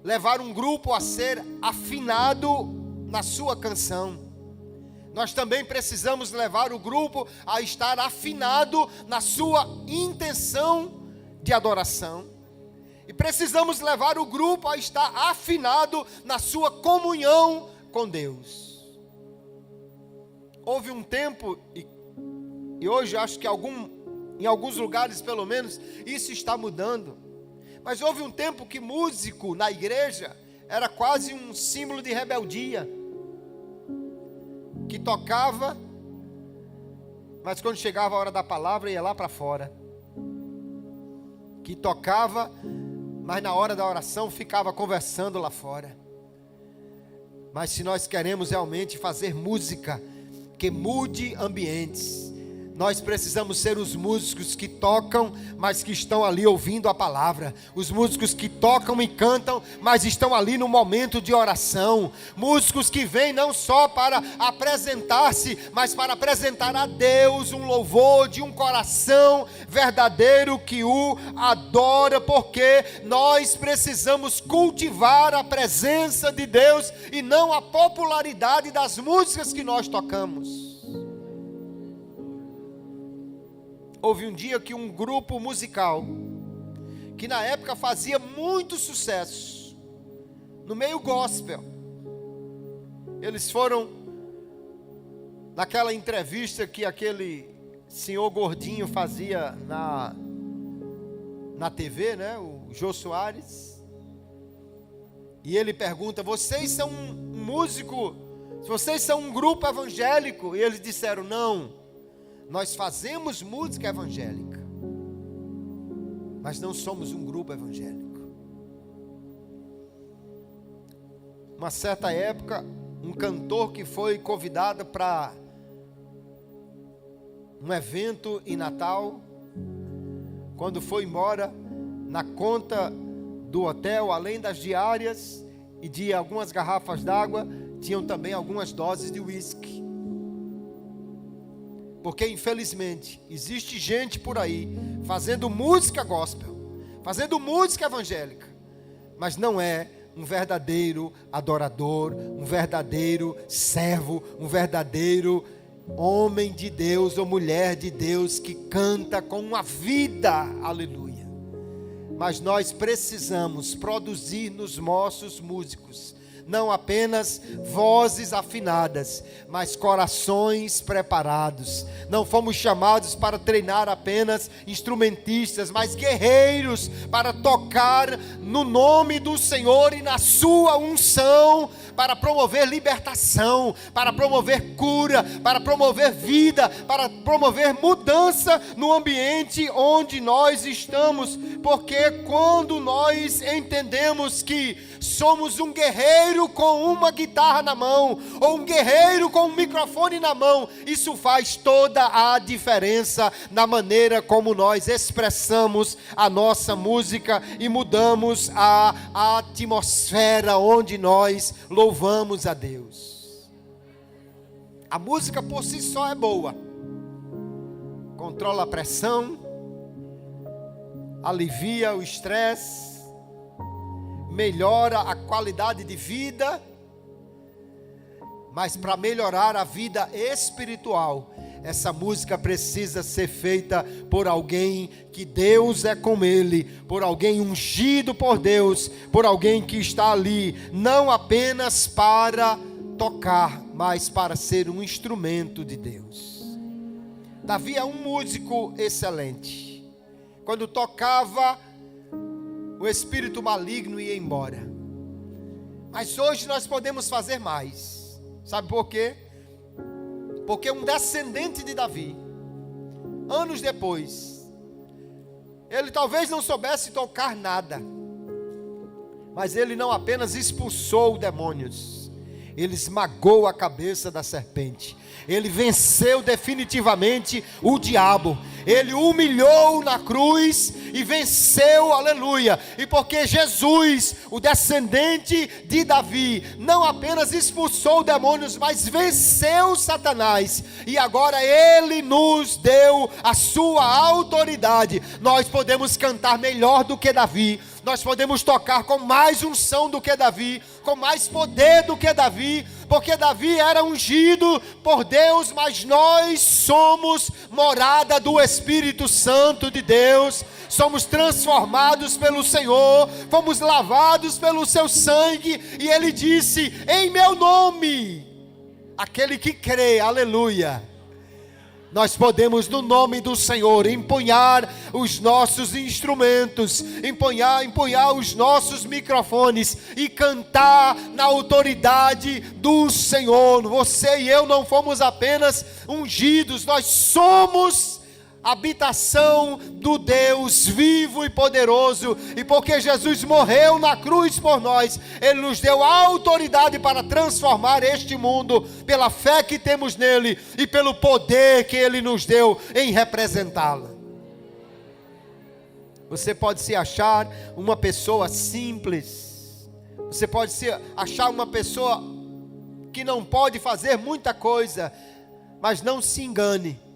levar um grupo a ser afinado na sua canção. Nós também precisamos levar o grupo a estar afinado na sua intenção de adoração. E precisamos levar o grupo a estar afinado na sua comunhão com Deus. Houve um tempo, e hoje acho que em alguns lugares pelo menos, isso está mudando. Mas houve um tempo que músico na igreja era quase um símbolo de rebeldia. Que tocava, mas quando chegava a hora da palavra ia lá para fora. Que tocava, mas na hora da oração ficava conversando lá fora. Mas se nós queremos realmente fazer música que mude ambientes, nós precisamos ser os músicos que tocam, mas que estão ali ouvindo a palavra. Os músicos que tocam e cantam, mas estão ali no momento de oração. Músicos que vêm não só para apresentar-se, mas para apresentar a Deus um louvor de um coração verdadeiro que o adora, porque nós precisamos cultivar a presença de Deus e não a popularidade das músicas que nós tocamos. Houve um dia que um grupo musical, que na época fazia muito sucesso, no meio gospel, eles foram naquela entrevista que aquele senhor gordinho fazia na TV, né, o Jô Soares, e ele pergunta: vocês são um músico, vocês são um grupo evangélico? E eles disseram: não, nós fazemos música evangélica, mas não somos um grupo evangélico. Uma certa época, um cantor que foi convidado para um evento em Natal, quando foi embora, na conta do hotel, além das diárias e de algumas garrafas d'água, tinham também algumas doses de uísque. Porque infelizmente existe gente por aí fazendo música gospel, fazendo música evangélica, mas não é um verdadeiro adorador, um verdadeiro servo, um verdadeiro homem de Deus ou mulher de Deus que canta com uma vida, aleluia. Mas nós precisamos produzir nos nossos músicos não apenas vozes afinadas, mas corações preparados. Não fomos chamados para treinar apenas instrumentistas, mas guerreiros para tocar no nome do Senhor e na sua unção, para promover libertação, para promover cura, para promover vida, para promover mudança no ambiente onde nós estamos. Porque quando nós entendemos que somos um guerreiro guerreiro com uma guitarra na mão, ou um guerreiro com um microfone na mão, isso faz toda a diferença na maneira como nós expressamos a nossa música e mudamos a atmosfera onde nós louvamos a Deus. A música por si só é boa, controla a pressão, alivia o estresse, melhora a qualidade de vida, mas para melhorar a vida espiritual, essa música precisa ser feita por alguém que Deus é com ele, por alguém ungido por Deus, por alguém que está ali, não apenas para tocar, mas para ser um instrumento de Deus. Davi é um músico excelente. Quando tocava, o espírito maligno ia embora. Mas hoje nós podemos fazer mais. Sabe por quê? Porque um descendente de Davi, anos depois, ele talvez não soubesse tocar nada, mas ele não apenas expulsou demônios, ele esmagou a cabeça da serpente. Ele venceu definitivamente o diabo. Ele humilhou na cruz e venceu, aleluia. E porque Jesus, o descendente de Davi, não apenas expulsou demônios, mas venceu Satanás. E agora ele nos deu a sua autoridade. Nós podemos cantar melhor do que Davi. Nós podemos tocar com mais unção do que Davi, com mais poder do que Davi, porque Davi era ungido por Deus, mas nós somos morada do Espírito Santo de Deus, somos transformados pelo Senhor, fomos lavados pelo seu sangue, e ele disse: em meu nome, aquele que crê, aleluia. Nós podemos, no nome do Senhor, empunhar os nossos instrumentos, empunhar os nossos microfones e cantar na autoridade do Senhor. Você e eu não fomos apenas ungidos, nós somos habitação do Deus vivo e poderoso, e porque Jesus morreu na cruz por nós, Ele nos deu a autoridade para transformar este mundo, pela fé que temos nele, e pelo poder que Ele nos deu em representá-la. Você pode se achar uma pessoa simples, você pode se achar uma pessoa que não pode fazer muita coisa, mas não se engane.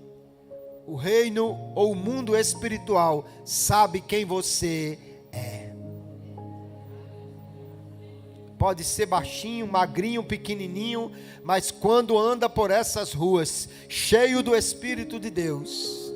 O reino ou o mundo espiritual sabe quem você é. Pode ser baixinho, magrinho, pequenininho, mas quando anda por essas ruas, cheio do Espírito de Deus,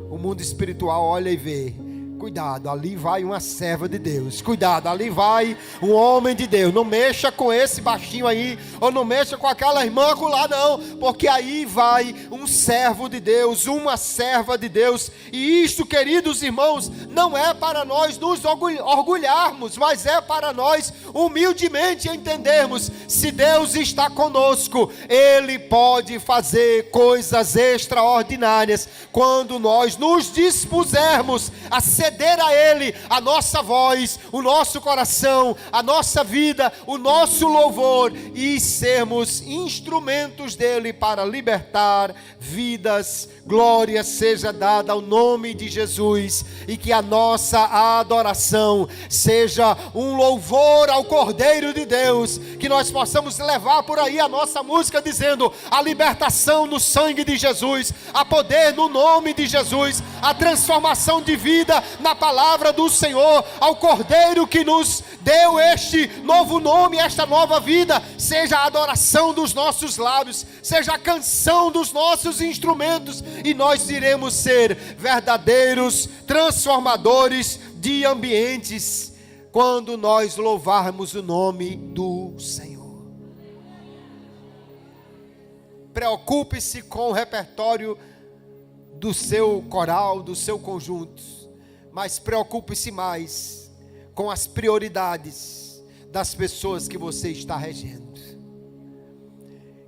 o mundo espiritual olha e vê: cuidado, ali vai uma serva de Deus. Cuidado, ali vai um homem de Deus. Não mexa com esse baixinho aí, ou não mexa com aquela irmã lá não, porque aí vai um servo de Deus, uma serva de Deus. E isto, queridos irmãos, não é para nós nos orgulharmos, mas é para nós humildemente entendermos: se Deus está conosco, Ele pode fazer coisas extraordinárias quando nós nos dispusermos a ceder a Ele a nossa voz, o nosso coração, a nossa vida, o nosso louvor, e sermos instrumentos dEle para libertar vidas. Glória seja dada ao nome de Jesus, e que a nossa adoração seja um louvor ao Cordeiro de Deus, que nós possamos levar por aí a nossa música dizendo: a libertação no sangue de Jesus, a poder no nome de Jesus, a transformação de vida na palavra do Senhor, ao Cordeiro que nos deu este novo nome, esta nova vida. Seja a adoração dos nossos lábios, seja a canção dos nossos instrumentos, e nós iremos ser verdadeiros transformadores de ambientes quando nós louvarmos o nome do Senhor. Preocupe-se com o repertório do seu coral, do seu conjunto, mas preocupe-se mais com as prioridades das pessoas que você está regendo.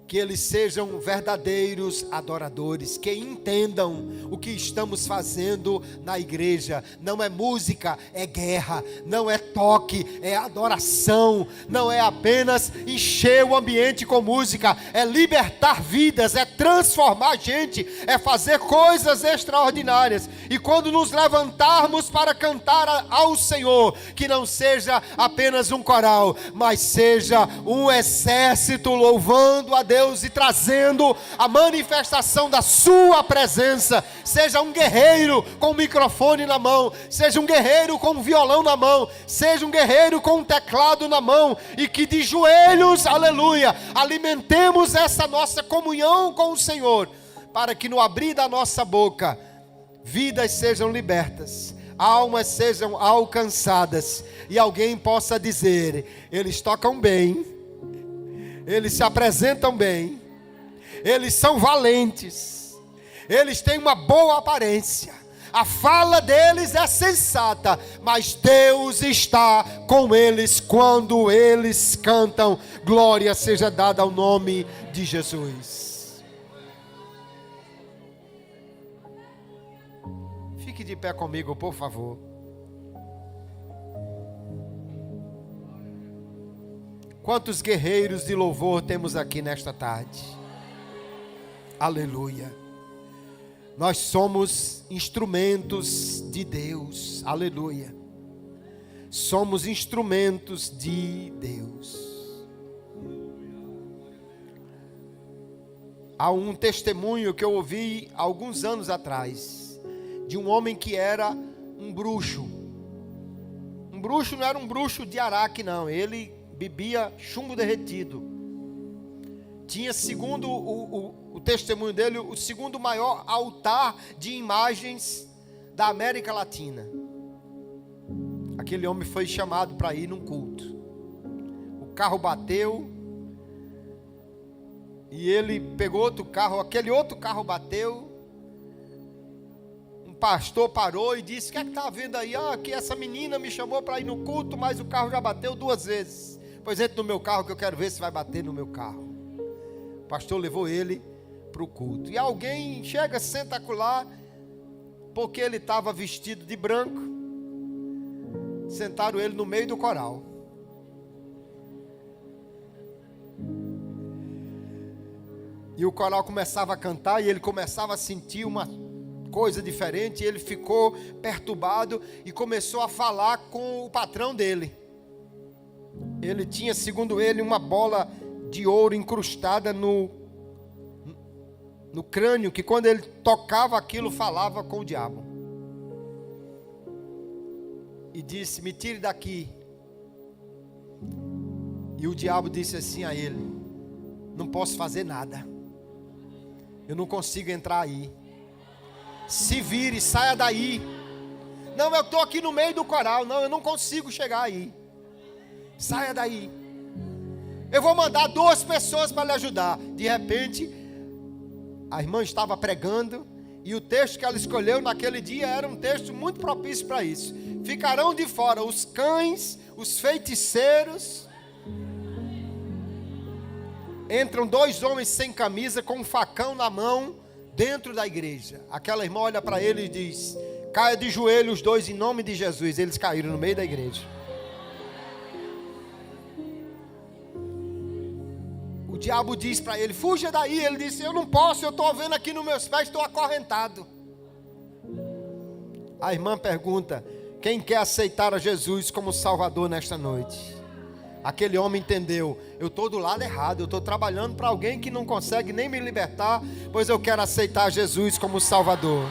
que eles sejam verdadeiros adoradores, que entendam o que estamos fazendo na igreja. Não é música, é guerra. Não é toque, é adoração. Não é apenas encher o ambiente com música, é libertar vidas, é transformar gente, é fazer coisas extraordinárias. E quando nos levantarmos para cantar ao Senhor, que não seja apenas um coral, mas seja um exército louvando a Deus e trazendo a manifestação da sua presença. Seja um guerreiro com o microfone na mão, seja um guerreiro com o violão na mão, seja um guerreiro com o teclado na mão, e que de joelhos, aleluia, alimentemos essa nossa comunhão com o Senhor, para que no abrir da nossa boca, vidas sejam libertas, almas sejam alcançadas, e alguém possa dizer: eles tocam bem, eles se apresentam bem, eles são valentes, eles têm uma boa aparência, a fala deles é sensata, mas Deus está com eles quando eles cantam. Glória seja dada ao nome de Jesus. Fique de pé comigo, por favor. Quantos guerreiros de louvor temos aqui nesta tarde? Aleluia. Nós somos instrumentos de Deus. Aleluia. Somos instrumentos de Deus. Há um testemunho que eu ouvi há alguns anos atrás, de um homem que era um bruxo. Um bruxo não era um bruxo de Araque, não. Ele bebia chumbo derretido. Tinha, segundo o testemunho dele, o segundo maior altar de imagens da América Latina. Aquele homem foi chamado para ir num culto. O carro bateu, e ele pegou outro carro, aquele outro carro bateu. Um pastor parou e disse: o que é que está havendo aí? Que essa menina me chamou para ir no culto, mas o carro já bateu 2 vezes. Pois entre no meu carro que eu quero ver se vai bater no meu carro. O pastor levou ele para o culto. E alguém chega, senta acolá, porque ele estava vestido de branco. Sentaram ele no meio do coral. E o coral começava a cantar e ele começava a sentir uma coisa diferente. E ele ficou perturbado e começou a falar com o patrão dele. Ele tinha, segundo ele, uma bola de ouro incrustada no crânio, que quando ele tocava aquilo, falava com o diabo. E disse: me tire daqui. E o diabo disse assim a ele: não posso fazer nada, eu não consigo entrar aí, se vire, saia daí. Não, eu estou aqui no meio do coral, não, eu não consigo chegar aí. Saia daí. Eu vou mandar 2 pessoas para lhe ajudar. De repente, a irmã estava pregando, e o texto que ela escolheu naquele dia era um texto muito propício para isso. Ficarão de fora os cães, os feiticeiros. Entram 2 homens sem camisa, com um facão na mão, dentro da igreja. Aquela irmã olha para ele e diz: caia de joelho os 2 em nome de Jesus. Eles caíram no meio da igreja. O diabo diz para ele: fuja daí. Ele disse: eu não posso, eu estou vendo aqui nos meus pés, estou acorrentado. A irmã pergunta: quem quer aceitar a Jesus como Salvador nesta noite? Aquele homem entendeu: eu estou do lado errado, eu estou trabalhando para alguém que não consegue nem me libertar, pois eu quero aceitar Jesus como Salvador.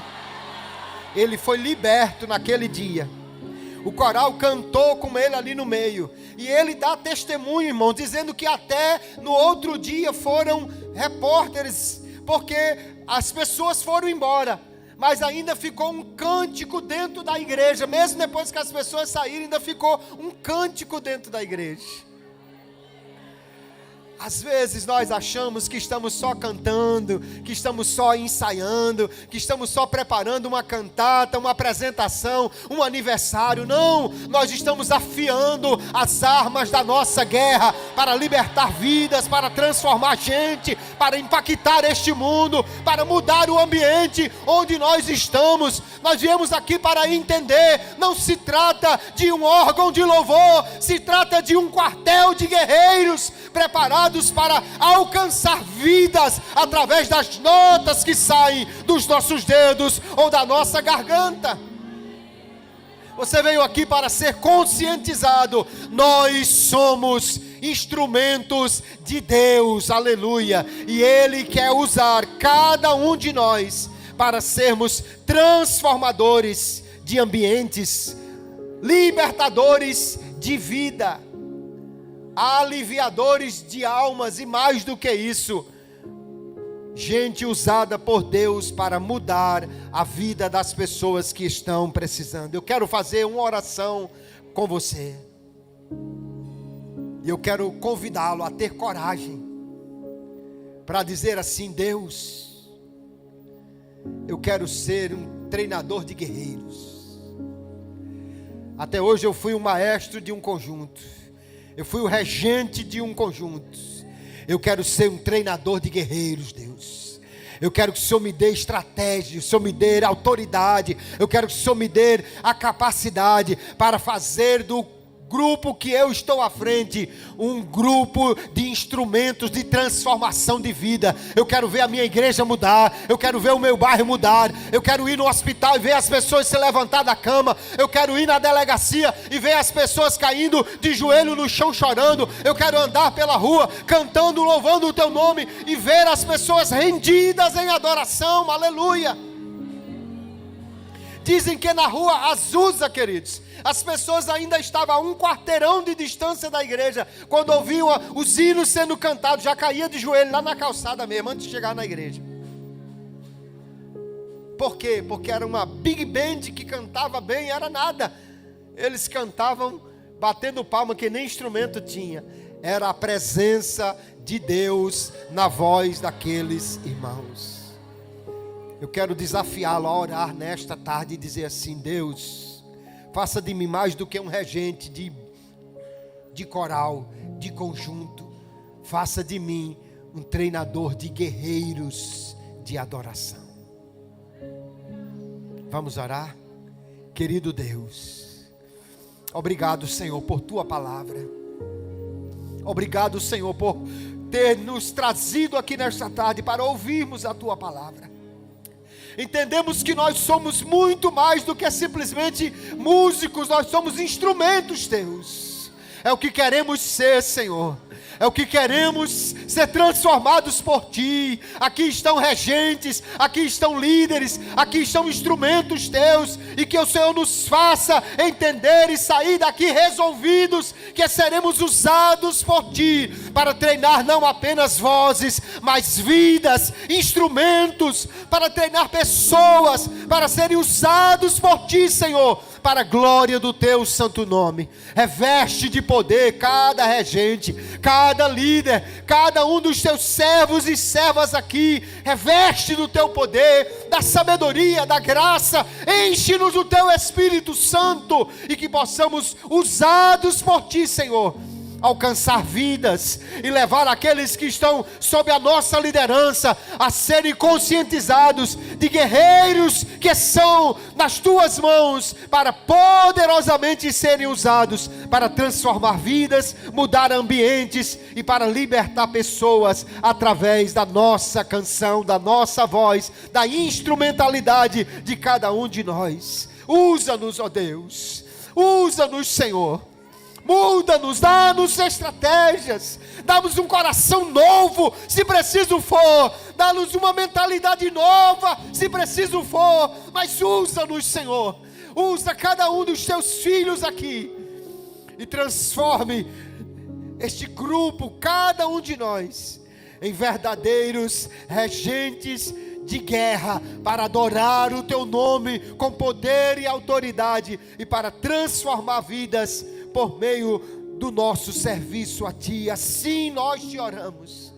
Ele foi liberto naquele dia. O coral cantou com ele ali no meio. E ele dá testemunho, irmão, dizendo que até no outro dia foram repórteres, porque as pessoas foram embora, mas ainda ficou um cântico dentro da igreja. Mesmo depois que as pessoas saíram, ainda ficou um cântico dentro da igreja. Às vezes nós achamos que estamos só cantando, que estamos só ensaiando, que estamos só preparando uma cantata, uma apresentação, um aniversário. Não, nós estamos afiando as armas da nossa guerra para libertar vidas, para transformar gente, para impactar este mundo, para mudar o ambiente onde nós estamos. Nós viemos aqui para entender, não se trata de um órgão de louvor, se trata de um quartel de guerreiros preparados para alcançar vidas através das notas que saem dos nossos dedos ou da nossa garganta. Você veio aqui para ser conscientizado. Nós somos instrumentos de Deus, aleluia, e Ele quer usar cada um de nós para sermos transformadores de ambientes, libertadores de vida, aliviadores de almas, e mais do que isso, gente usada por Deus para mudar a vida das pessoas que estão precisando. Eu quero fazer uma oração com você, e eu quero convidá-lo a ter coragem para dizer assim: Deus, eu quero ser um treinador de guerreiros. Até hoje eu fui um maestro de um conjunto, eu fui o regente de um conjunto. Eu quero ser um treinador de guerreiros, Deus. Eu quero que o Senhor me dê estratégia, o Senhor me dê autoridade. Eu quero que o Senhor me dê a capacidade para fazer do grupo que eu estou à frente um grupo de instrumentos de transformação de vida. Eu quero ver a minha igreja mudar, eu quero ver o meu bairro mudar, eu quero ir no hospital e ver as pessoas se levantar da cama, eu quero ir na delegacia e ver as pessoas caindo de joelho no chão chorando, eu quero andar pela rua cantando, louvando o teu nome e ver as pessoas rendidas em adoração, aleluia. Dizem que na rua Azusa, queridos, as pessoas ainda estavam a um quarteirão de distância da igreja. Quando ouviam os hinos sendo cantados, já caía de joelho lá na calçada mesmo, antes de chegar na igreja. Por quê? Porque era uma big band que cantava bem, era nada. Eles cantavam batendo palma que nem instrumento tinha. Era a presença de Deus na voz daqueles irmãos. Eu quero desafiá-lo a orar nesta tarde e dizer assim: Deus, faça de mim mais do que um regente de coral, de conjunto. Faça de mim um treinador de guerreiros de adoração. Vamos orar? Querido Deus, obrigado, Senhor, por tua palavra. Obrigado, Senhor, por ter nos trazido aqui nesta tarde para ouvirmos a tua palavra. Entendemos que nós somos muito mais do que simplesmente músicos, nós somos instrumentos teus. É o que queremos ser, Senhor. É o que queremos ser transformados por Ti. Aqui estão regentes, aqui estão líderes, aqui estão instrumentos Teus. E que o Senhor nos faça entender e sair daqui resolvidos que seremos usados por Ti para treinar não apenas vozes, mas vidas, instrumentos, para treinar pessoas, para serem usados por Ti, Senhor, para a glória do Teu santo nome. Reveste de poder cada regente, cada líder, cada um dos Teus servos e servas aqui. Reveste do Teu poder, da sabedoria, da graça. Enche-nos do Teu Espírito Santo e que possamos, usados por Ti, Senhor, alcançar vidas e levar aqueles que estão sob a nossa liderança a serem conscientizados de guerreiros que são nas Tuas mãos para poderosamente serem usados para transformar vidas, mudar ambientes e para libertar pessoas através da nossa canção, da nossa voz, da instrumentalidade de cada um de nós. Usa-nos, ó Deus, usa-nos, Senhor. Muda-nos, dá-nos estratégias, dá-nos um coração novo, se preciso for, dá-nos uma mentalidade nova, se preciso for, mas usa-nos, Senhor, usa cada um dos Teus filhos aqui, e transforme este grupo, cada um de nós, em verdadeiros regentes de guerra, para adorar o Teu nome com poder e autoridade, e para transformar vidas, por meio do nosso serviço a Ti. Assim nós te oramos.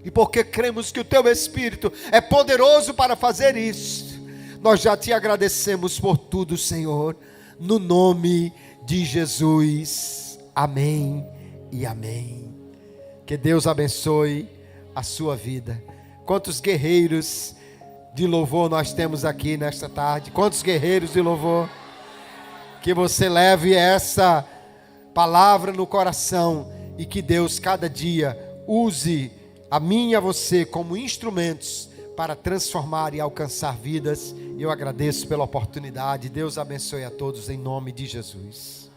E porque cremos que o Teu Espírito é poderoso para fazer isso, nós já Te agradecemos por tudo, Senhor, no nome de Jesus. Amém e amém. Que Deus abençoe a sua vida. Quantos guerreiros de louvor nós temos aqui nesta tarde? Quantos guerreiros de louvor? Que você leve essa palavra no coração e que Deus cada dia use a mim e a você como instrumentos para transformar e alcançar vidas. Eu agradeço pela oportunidade. Deus abençoe a todos em nome de Jesus.